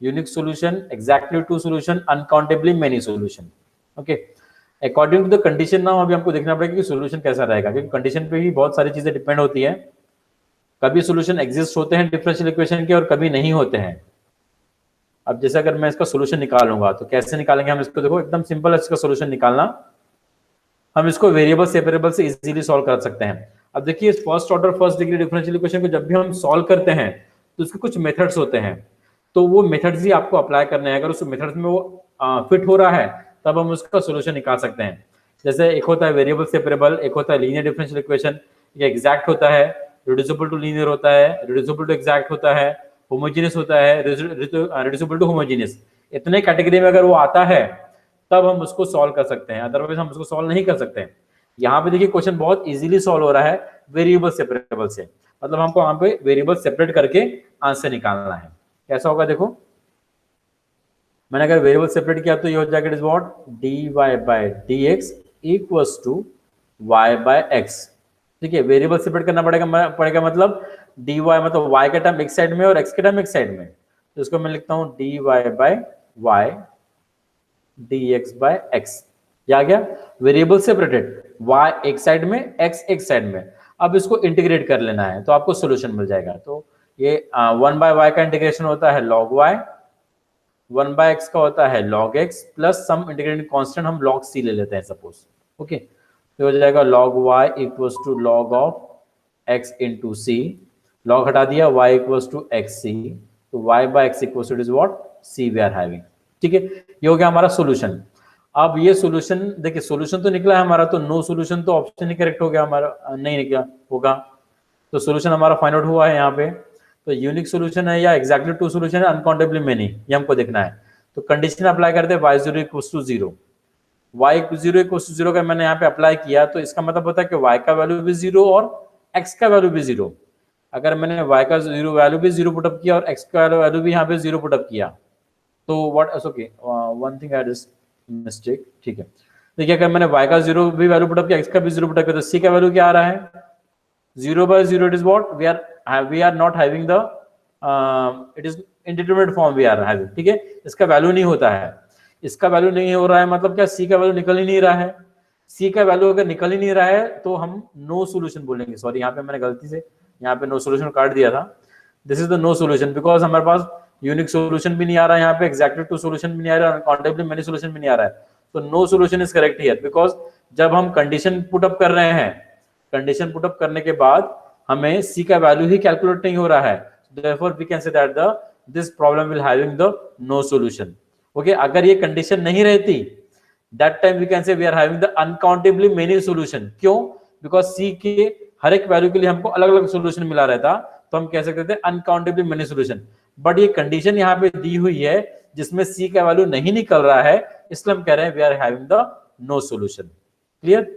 unique solution, exactly 2 solution, uncountably many solution। okay, according to the condition now अभी हमको देखना पड़ेगा कि solution कैसा रहेगा, क्योंकि condition पे ही बहुत सारी चीजें डिपेंड होती है। कभी सॉल्यूशन एग्जिस्ट होते हैं डिफरेंशियल इक्वेशन के और कभी नहीं होते हैं। अब जैसे अगर मैं इसका सॉल्यूशन निकालूंगा तो कैसे निकालेंगे हम इसको? देखो एकदम सिंपल है इसका सॉल्यूशन निकालना। हम इसको वेरिएबल सेपरेबल से इजीली सॉल्व कर सकते हैं। अब देखिए first order first degree differential equation को जब भी हम सॉल्व करते हैं तो उसके कुछ मेथड्स होते हैं, तो वो मेथड्स ही आपको अप्लाई करने हैं। अगर उस मेथड्स में वो फिट हो रहा है तब हम उसका सॉल्यूशन निकाल सकते हैं। जैसे एक होता है वेरिएबल सेपरेबल, एक होता है लीनियर डिफरेंशियल इक्वेशन, ये एग्जैक्ट होता है, रिड्यूसिबल टू लीनियर होता है, रिड्यूसिबल टू एग्जैक्ट होता है, होमोजेनियस होता है, रिड्यूसिबल टू होमोजेनियस। इतने कैटेगरी में अगर वो आता है तब हम उसको सॉल्व कर सकते हैं, अदरवाइज हम उसको सॉल्व नहीं कर सकते हैं। यहाँ पे देखिए क्वेश्चन बहुत इजीली सॉल्व हो रहा है वेरिएबल सेपरेबल से, मतलब हमको वहां पे वेरिएबल सेपरेट करके आंसर निकालना है। कैसा होगा देखो, मैंने अगर वेरिएबल सेपरेट किया तो ये हो जाएगा it is what? dy by dx equals to y by x। ठीक है, वेरिएबल सेपरेट करना पड़ेगा मतलब dy मतलब y का टर्म एक साइड में और x का टर्म एक साइड में, तो इसको मैं लिखता हूं dy by y dx by x। ये आ गया वेरिएबल सेपरेटेड, y एक साइड में x एक साइड में। अब इसको इंटीग्रेट कर लेना है तो आपको सॉल्यूशन मिल जाएगा। तो ये 1 by y का इंटीग्रेशन होता है log y, 1 by x का होता है log x प्लस सम इंटीग्रेटिंग कांस्टेंट हम log c ले लेते हैं सपोज। ओके, तो हो जाएगा log y equals to log of x into c, log हटा दिया y इक्वल्स टू xc, तो y by x equals to is what? c we are having. ठीक है, ये हो गया हमारा सॉल्यूशन। अब ये सॉल्यूशन देखिए, सॉल्यूशन तो निकला है हमारा, तो नो सॉल्यूशन तो ऑप्शन ही करेक्ट हो गया हमारा, नहीं निकला होगा तो सॉल्यूशन हमारा फाइंड आउट हुआ है यहाँ पे। तो यूनिक सॉल्यूशन है या एग्जैक्टली 2 सॉल्यूशन है, अनकाउंटेबली मेनी, ये हमको देखना है। तो कंडीशन अप्लाई करते हैं y0 equals to 0, y0 equals to 0 का मैंने यहाँ पे अप्लाई किया तो इसका मतलब होता है कि y का वैल्यू भी 0 और x का वैल्यू भी 0। अगर मैंने y का 0 वैल्यू भी 0 पुटअप किया और x का वैल्यू भी यहाँ पे 0 पुटअप किया तो what okay one thing I did mistake. ठीक है, देखिए अगर मैंने y का 0 भी वैल्यू पुटअप किया, x का भी 0 पुटअप किया, तो c का वैल्यू क्या आ रहा है? 0 by 0 it is what? We are not having the it is indeterminate form we are having, ठीक है, इसका वैल्यू नहीं होता है, इसका वैल्यू नहीं हो रहा है मतलब क्या, सी का वैल्यू निकल ही नहीं रहा है, सी का वैल्यू अगर निकल ही नहीं रहा है तो हम नो सोल्यूशन बोलेंगे। सॉरी, यहाँ पे मैंने गलती से यहाँ पे नो सोल्यूशन काट दिया था, this is the no solution, because हमारे पास यूनिक सोल्यूशन भी नहीं आ रहा है, यहाँ पे एग्जैक्टली टू सोल्यूशन भी नहीं आ रहा है, अनकाउंटेबली मेनी सोल्यूशन भी नहीं आ रहा है, तो no solution is correct here, because जब हम कंडीशन पुट अप कर रहे हैं, कंडीशन पुट अप करने के बाद हमें सी का वैल्यू ही कैलकुलेट नहीं हो रहा है, therefore we can say that this problem will having the no solution. Okay, अगर ये कंडीशन नहीं रहती, that time we can say we are having the uncountably many solution. क्यों? because C के हर एक वैल्यू के लिए हमको अलग अलग सोल्यूशन मिला रहता, तो हम कह सकते थे अनकाउंटेबली मेनी सोल्यूशन, बट ये कंडीशन यहाँ पे दी हुई है जिसमें C का वैल्यू नहीं निकल रहा है, इसलिए हम कह रहे हैं we are having the no solution. Clear?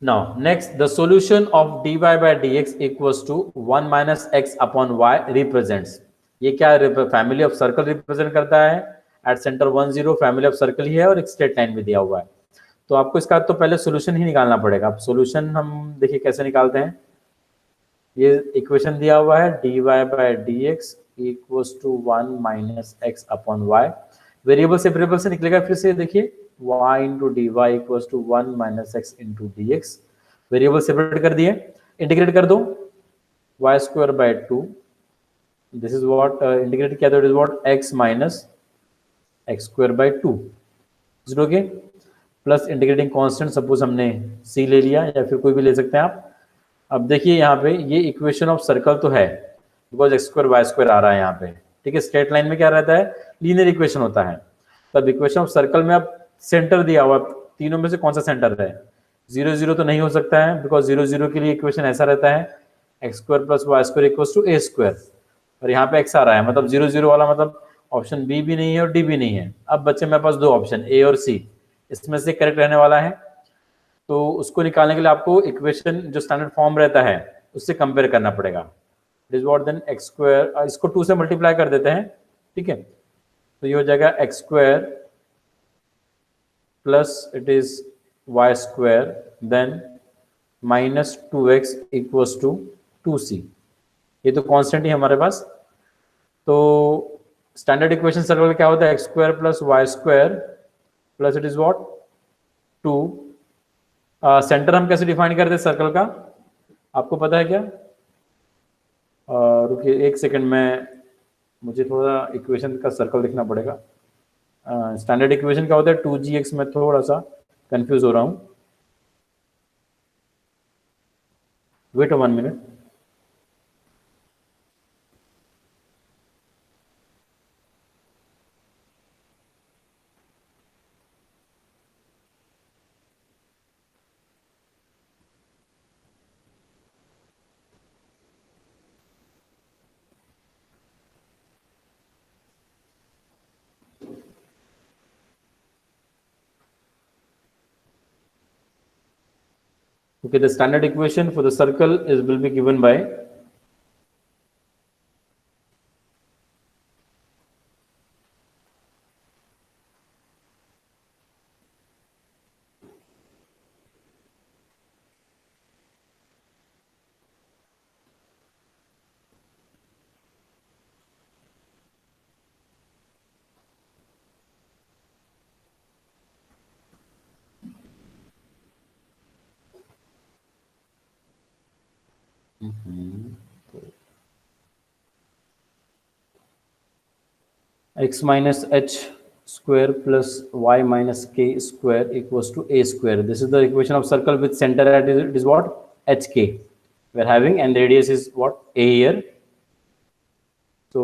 Now, next, the solution of dy by dx equals to 1 minus x upon y represents. ये क्या फैमिली ऑफ सर्कल रिप्रेजेंट करता है, at centre 1 0 family of circle ही है और एक straight line भी दिया हुआ है, तो आपको इसका तो पहले सॉल्यूशन ही निकालना पड़ेगा। अब सॉल्यूशन हम देखिए कैसे निकालते हैं, ये इक्वेशन दिया हुआ है dy by dx equals to 1 minus x upon y, variable से वेरिएबल से निकलेगा, फिर से देखिए y into d y equals to 1 minus x into d x, variable separate कर दिए, इंटीग्रेट कर दो y square by 2, this is what integrate किया, that is what x minus x square by 2, is okay, plus integrating constant suppose हमने c ले लिया या फिर कोई भी ले सकते हैं आप। अब देखिए यहाँ पे ये इक्वेशन ऑफ सर्कल तो है, because x square y square आ रहा है यहाँ पे, ठीक है, स्ट्रेट लाइन में क्या रहता है, लीनियर इक्वेशन होता है, तब इक्वेशन ऑफ सर्कल में अब सेंटर दिया हुआ, तीनों में से कौन सा सेंटर है, 0 0 तो नहीं हो सकता है, बिकॉज 0 0 के लिए इक्वेशन ऐसा रहता है x square plus y square equals to a square, और यहाँ पे एक्स आ रहा है, मतलब 0 0 वाला मतलब ऑप्शन बी भी नहीं है और डी भी नहीं है। अब बच्चे मेरे पास दो ऑप्शन ए और सी, इसमें से करेक्ट रहने वाला है, तो उसको निकालने के लिए आपको इक्वेशन जो स्टैंडर्ड फॉर्म रहता है उससे कंपेयर करना पड़ेगा, it is what then x square, इसको 2 से मल्टीप्लाई कर देते हैं, ठीक है, तो ये हो जाएगा x square plus it is y square then minus 2x equals to 2c, ये तो कांस्टेंट ही हमारे पास, तो स्टैंडर्ड इक्वेशन सर्कल क्या होता है, x square plus y square plus it is what 2, centre हम कैसे डिफाइन करते हैं सर्कल का, आपको पता है क्या, रुकिए एक सेकंड में, मुझे थोड़ा इक्वेशन का सर्कल लिखना पड़ेगा, स्टैंडर्ड इक्वेशन क्या होता है 2gx, में थोड़ा सा कंफ्यूज हो रहा हूँ, wait 1 minute. Okay, the standard equation for the circle is will be given by x minus h square plus y minus k square equals to a square. This is the equation of circle with center at it is what, hk we are having, and the radius is what, a here. So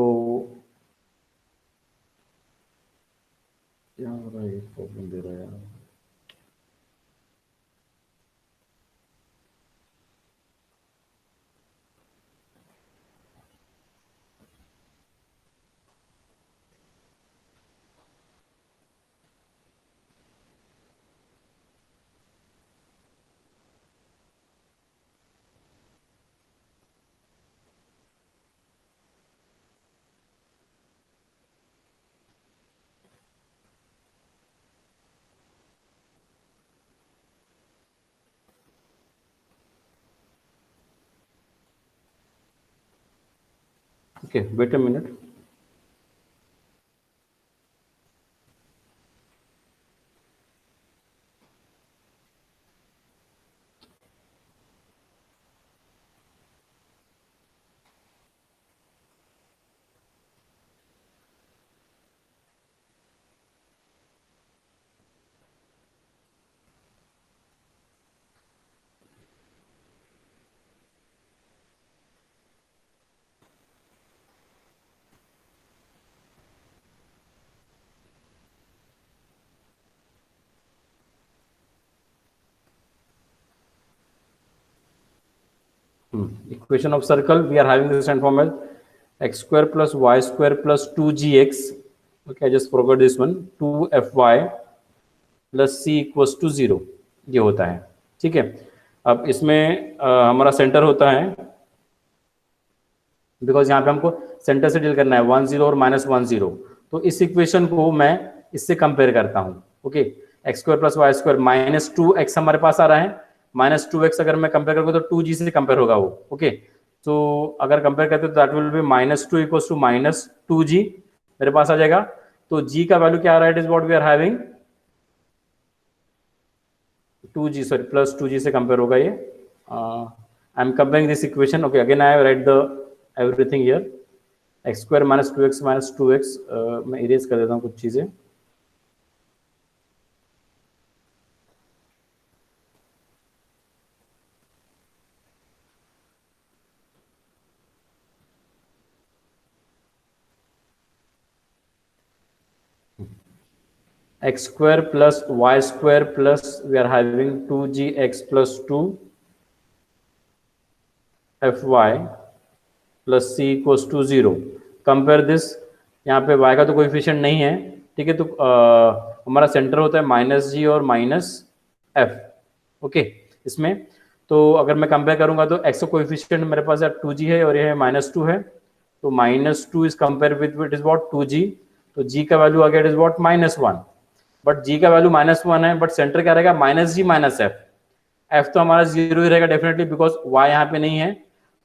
क्या हो रहा है, problem दे रहा है यार, Okay, wait a minute. Equation of circle, we are having this stand form as x square plus y square plus 2gx. Okay, I just forgot this one. 2fy plus c equals to 0, ये होता है. ठीक है. अब इसमें हमारा centre होता है, बिकॉज यहाँ पे हमको सेंटर से डील करना है 1 0 और -1 0. तो इस इक्वेशन को मैं इससे कंपेयर करता हूँ. Okay, x square plus y square -2x हमारे पास आ रहा है. -2x अगर मैं कंपेयर करूँगा तो 2g से कंपेयर होगा वो. ओके, तो अगर कंपेयर करते तो that will be -2 equals to -2g मेरे पास आ जाएगा. तो g का वैल्यू क्या आ रहा है? It is what we are having 2g, sorry plus 2g से कंपेयर होगा ये. I am comparing this equation. Okay, again I write the everything here. X square -2x मैं इरेज कर देता हूँ कुछ चीजें. x square plus y square plus we are having 2gx plus 2 fy plus c equals to 0. Compare this. यहाँ पे y का तो कोएफिशिएंट नहीं है. ठीक है, तो हमारा सेंटर होता है -g और -f. ओके, इसमें तो अगर मैं कंपेयर करूंगा तो x का कोएफिशिएंट मेरे पास 2g है और ये है -2 है. तो -2 is compare with it is what 2g. तो g का वैल्यू आ गया it is what -1. But g का वैल्यू -1 है, बट सेंटर क्या रहेगा? -g -f. f तो हमारा 0 ही रहेगा डेफिनेटली, बिकॉज y यहाँ पे नहीं है.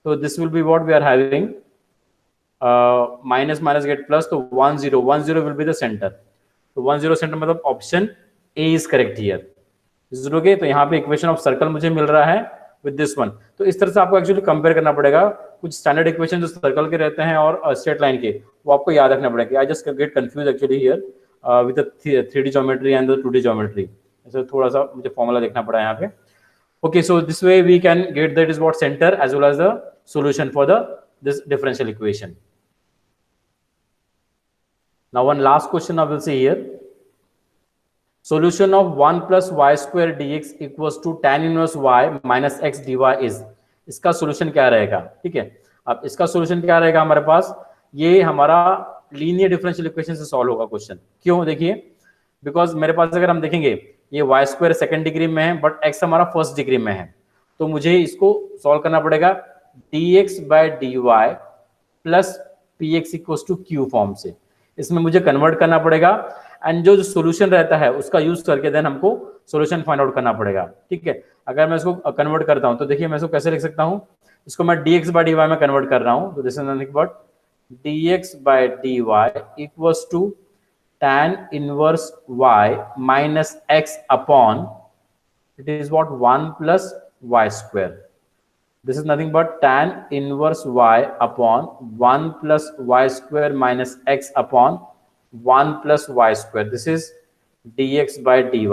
तो this will be what we are having minus minus get plus. तो 1 0 विल बी द सेंटर. तो 1 0 सेंटर मतलब option A is correct here. जुड़ोगे तो यहाँ पे इक्वेशन ऑफ सर्कल मुझे मिल रहा है विद दिस वन. तो इस तरह से आपको एक्चुअली कंपेयर करना पड़ेगा. कुछ स्टैंडर्ड इक्वेशन जो सर्कल के रहते हैं और स्ट्रेट लाइन के, वो आपको याद रखना पड़ेगा. I just get confuse actually here with the 3D geometry and the 2D geometry. ऐसे थोड़ा सा मुझे फॉर्मूला देखना पड़ा यहाँ पे. Okay, so this way we can get that is what center as well as the solution for the this differential equation. Now one last question I will say here. Solution of 1 plus y square dx equals to tan inverse y minus x dy is. इसका solution क्या रहेगा? ठीक है, अब इसका solution क्या रहेगा हमारे पास? ये हमारा लीनियर डिफरेंशियल इक्वेशन से सॉल्व होगा क्वेश्चन. क्यों? देखिए, बिकॉज मेरे पास अगर हम देखेंगे ये वाई स्क्वायर सेकंड डिग्री में है बट एक्स हमारा फर्स्ट डिग्री में है. तो मुझे इसको सॉल्व करना पड़ेगा dx by dy plus px equals to q form से. इसमें मुझे कन्वर्ट करना पड़ेगा एंड जो सोल्यूशन रहता है उसका यूज करके देन हमको सोल्यूशन फाइंड आउट करना पड़ेगा. ठीक है, अगर मैं इसको कन्वर्ट करता हूं तो देखिए मैं इसको कैसे लिख सकता हूं. इसको मैं dx बाय dy में कन्वर्ट कर रहा हूं. तो this is nothing but dx by dy equals to tan inverse y minus x upon it is what 1 plus y square. This is nothing but tan inverse y upon 1 plus y square minus x upon 1 plus y square. This is dx by dy.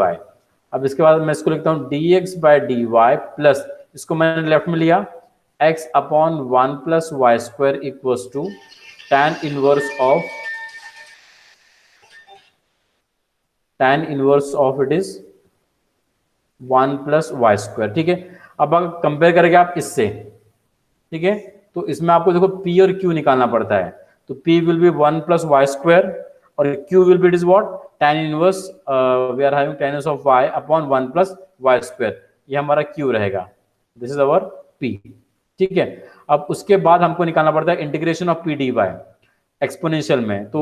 अब इसके बाद मैं इसको लिखता हूँ dx by dy plus इसको मैंने left में लिया x upon 1 plus y square equals to tan inverse of it is 1 plus y square. ठीक है, अब अगर कंपेयर करेंगे आप इससे, ठीक है, तो इसमें आपको देखो p और q निकालना पड़ता है. तो p will be 1 plus y square और q will be it is what tan inverse we are having tan inverse of y upon 1 plus y square. ये हमारा q रहेगा. This is our p. ठीक है, अब उसके बाद हमको निकालना पड़ता है integration of p d y exponential में. तो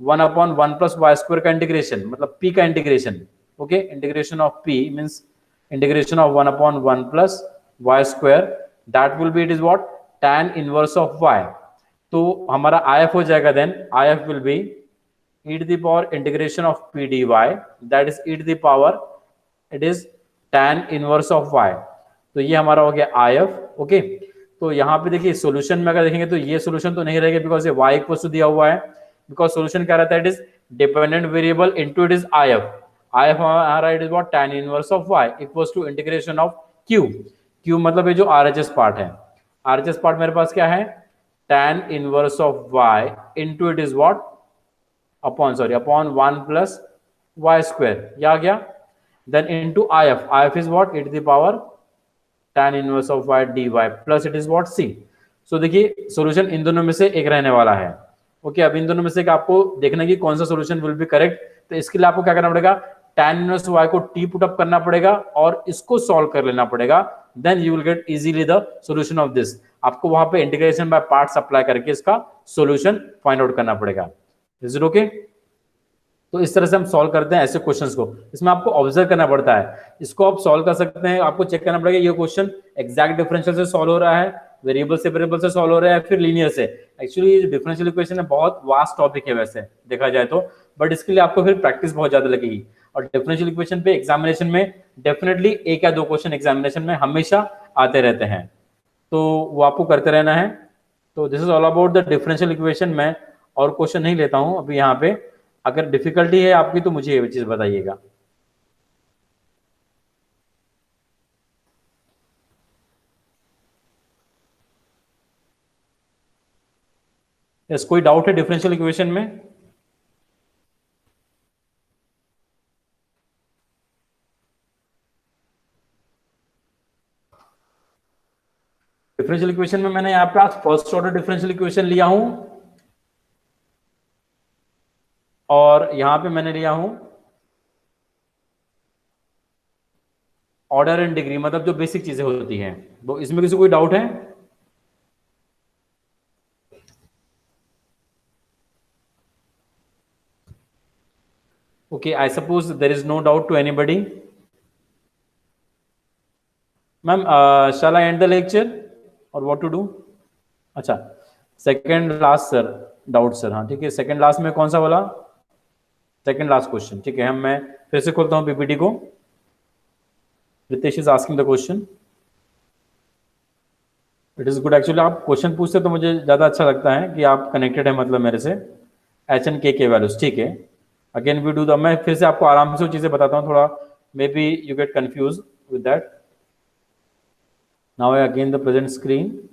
1 अपॉन 1 प्लस वाई स्क्वायर का इंटीग्रेशन मतलब p का integration. Okay, integration of p means integration of 1 upon 1 plus y square. That will be it is what tan inverse of y. तो हमारा IF हो जाएगा, then IF will be e to the power integration of p dy, that is e to the power, it is tan inverse of y. तो ये हमारा हो गया IF. Okay, तो यहाँ पे देखिए सॉल्यूशन में अगर देखेंगे तो ये सॉल्यूशन तो नहीं रहेगा बिकॉज ये y इक्वल टू दिया हुआ है, बिकॉज सॉल्यूशन क्या रहता है, it is dependent variable into it is IF. IF हमारा it is what, tan inverse of y equals to integration of q मतलब ये जो RHS पार्ट है, RHS पार्ट मेरे पास क्या है, tan inverse of y into it is what, upon 1 plus y square, ये आ गया. Then into IF is what, e to the power tan inverse of y dy plus it is what c. सो देखिए solution in दोनों में से एक रहने वाला है. ओके, अब इन दोनों में से आपको देखना कि कौन सा सॉल्यूशन विल बी करेक्ट. तो इसके लिए आपको क्या करना पड़ेगा, tan इनवर्स y को t पुट अप करना पड़ेगा और इसको सॉल्व कर लेना पड़ेगा. Then you will get easily the solution of this. आपको वहां पे इंटीग्रेशन बाय पार्ट्स अप्लाई करके इसका सॉल्यूशन फाइंड आउट करना पड़ेगा. Is it okay? तो इस तरह से हम सॉल्व करते हैं ऐसे क्वेश्चंस को. इसमें आपको ऑब्जर्व करना पड़ता है, इसको आप सॉल्व कर सकते हैं. आपको चेक करना पड़ेगा ये क्वेश्चन एग्जैक्ट डिफरेंशियल से सॉल्व हो रहा है, वेरिएबल से वेरिएबल से सॉल्व हो रहा है, फिर लीनियर से. एक्चुअली ये डिफरेंशियल इक्वेशन है, बहुत वास्ट टॉपिक है वैसे देखा जाए तो, बट इसके लिए आपको फिर प्रैक्टिस बहुत ज्यादा लगेगी. और डिफरेंशियल इक्वेशन पे एग्जामिनेशन में डेफिनेटली एक या दो क्वेश्चन एग्जामिनेशन में हमेशा आते रहते हैं, तो वो आपको करते रहना है. तो this is all about the differential equation. मैं और क्वेश्चन नहीं लेता हूं अभी यहाँ पे. अगर डिफिकल्टी है आपकी तो मुझे ये चीज बताइएगा. यस, कोई डाउट है डिफरेंशियल इक्वेशन में? डिफरेंशियल इक्वेशन में मैंने यहाँ पे फर्स्ट ऑर्डर डिफरेंशियल इक्वेशन लिया हूं और यहां पे मैंने लिया हूं ऑर्डर एंड डिग्री, मतलब जो बेसिक चीजें होती हैं. तो इसमें किसी कोई डाउट है? Okay, I suppose there is no doubt to anybody. Ma'am shall I end the lecture और व्हाट टू डू? अच्छा, second last sir doubt sir. हाँ ठीक है, सेकंड लास्ट में कौन सा वाला? Second last question. ठीक है, हम मैं फिर से खोलता हूं पीपीटी को. Ritesh is asking the question. It is good. Actually आप क्वेश्चन पूछते तो मुझे ज्यादा अच्छा लगता है कि आप कनेक्टेड है मतलब मेरे से. एच एंड के वैल्यूज. ठीक है, अगेन वी डू द, मैं फिर से आपको आराम से वो चीजें बताता हूँ, थोड़ा may be you get confuse with that. Now I again the present screen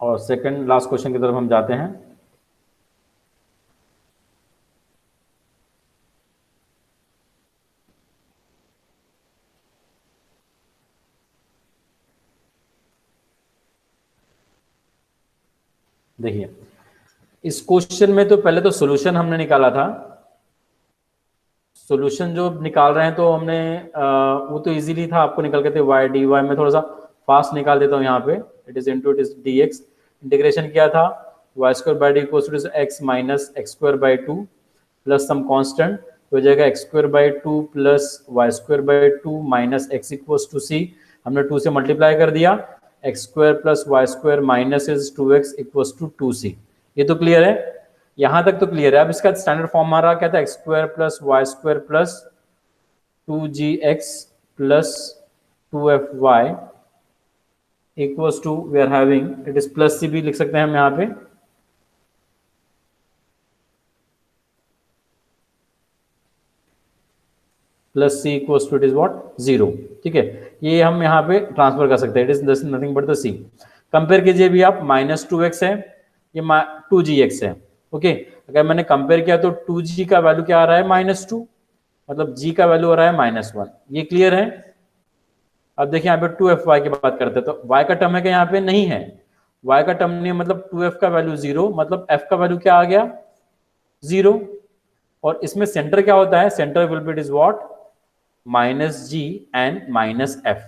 और सेकंड लास्ट क्वेश्चन की तरफ हम जाते हैं. देखिए इस क्वेश्चन में तो पहले तो सॉल्यूशन हमने निकाला था. सॉल्यूशन जो निकाल रहे हैं तो हमने वो तो इजीली था, आपको निकल के थे y dy. में थोड़ा सा फास्ट निकाल देता हूँ यहाँ पे. It is into it is dx. Integration किया था y square by d equals to x minus x square by 2 plus some constant हो जाएगा x square by 2 plus y square by 2 minus x equals to c. हमने 2 से multiply कर दिया. X square plus y square minus is 2x equals to 2c. ये तो clear है, यहां तक तो क्लियर है. अब इसका स्टैंडर्ड फॉर्म हमारा क्या था, x square plus y square plus 2gx plus 2fy equals to we are having it is plus c भी लिख सकते हैं हम यहाँ पे. Plus c equals to it is what 0. ठीक है, ये हम यहाँ पे ट्रांसफर कर सकते हैं. It is nothing but the c. Compare कीजिए भी आप, माइनस 2x है, ये 2gx है. ओके, अगर मैंने कंपेयर किया तो 2g का वैल्यू क्या आ रहा है, -2, मतलब g का वैल्यू आ रहा है -1. ये क्लियर है. अब देखिए यहाँ पे 2fy की बात करते हैं तो y का टर्म है क्या, यहाँ पे नहीं है. y का टर्म नहीं है मतलब 2f का वैल्यू 0, मतलब f का वैल्यू क्या आ गया 0. और इसमें सेंटर क्या होता है, centre will be it is what -g and -f.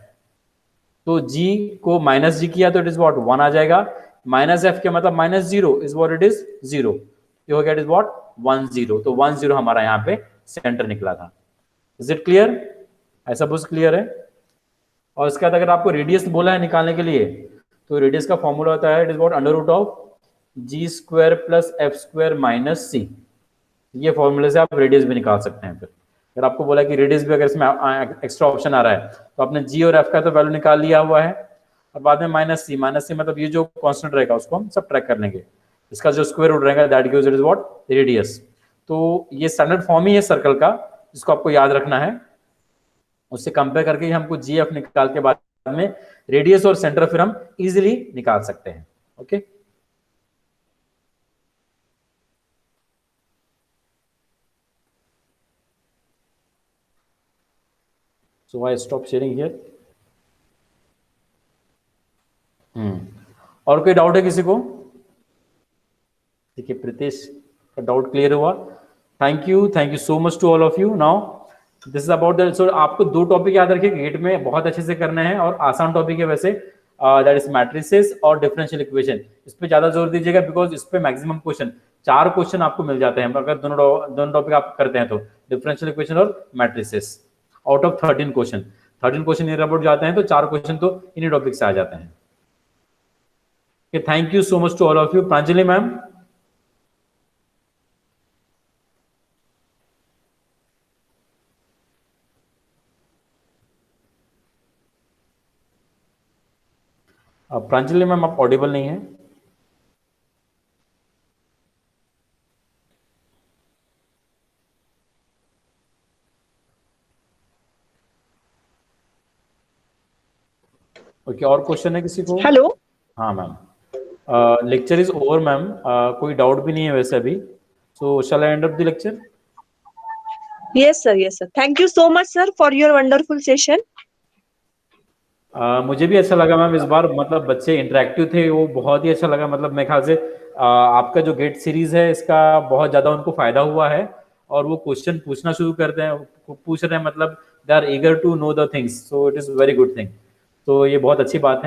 तो g को -g किया तो इट इज व्हाट 1 आ जाएगा. -f के मतलब -0 इज व्हाट इट इज 0. ये हो गया इट इज व्हाट 1 0. तो 1 0 हमारा यहाँ पे सेंटर निकला था. Is it clear? ऐसा बहुत क्लियर है. और इसके बाद अगर आपको रेडियस बोला है निकालने के लिए तो रेडियस का फॉर्मूला होता है, it is what, under root of g square plus f square minus c. ये फॉर्मूले से आप रेडियस भी निकाल सकते हैं। फिर अगर आपको बोला कि रेडियस भी अगर इसमें एक्स्ट्रा ऑप्शन आ रहा है तो आपने जी और एफ का तो वैल्यू निकाल लिया हुआ है, और बाद में माइनस सी मतलब ये जो कांस्टेंट रहेगा उसको हम सब ट्रैक कर लेंगे, इसका जो स्क्वायर रूट रहेगा that gives it is what, radius. तो ये स्टैंडर्ड फॉर्म ही है सर्कल का, जिसको आपको याद रखना है। उससे कंपेयर करके ही हमको जी एफ निकाल के बाद में रेडियस और सेंटर फिर हम इजीली निकाल सकते हैं। Okay, so I stop sharing here. और कोई डाउट है किसी को? ठीक है, प्रीतेश का डाउट क्लियर हुआ। Thank you so much to all of you. Now this is about that. सो आपको 2 टॉपिक याद रखिए, गेट में बहुत अच्छे से करने हैं, और आसान टॉपिक है वैसे, दैट इज मैट्रिसेस और डिफरेंशियल इक्वेशन। इस पे ज्यादा जोर दीजिएगा, बिकॉज इस पे मैक्सिमम क्वेश्चन 4 क्वेश्चन आपको मिल जाते हैं अगर दोनों टॉपिक आप करते हैं तो, डिफरेंशियल इक्वेशन और matrices, out of 13 question. 13 question near about जाते हैं, तो 4 क्वेश्चन तो इन्हीं टॉपिक से आ जाते हैं। Thank you so much to all of you. Pranjali ma'am, Pranjali ma'am आप ऑडिबल नहीं है। ओके, और क्वेश्चन है किसी को? हेलो। हाँ ma'am, lecture is over ma'am, कोई डाउट भी नहीं है वैसे अभी, so shall I end up the lecture? Yes sir, thank you so much sir for your wonderful session. मुझे भी अच्छा लगा मैम इस बार, मतलब बच्चे इंटरेक्टिव थे, वो बहुत ही अच्छा लगा। मतलब मेरे ख्याल से आपका जो गेट सीरीज है इसका बहुत ज्यादा उनको फायदा हुआ है, और वो क्वेश्चन पूछना शुरू करते हैं, पूछ रहे हैं, मतलब they are eager to know the things, so it is very good thing. तो ये बहुत अच्छी बात है।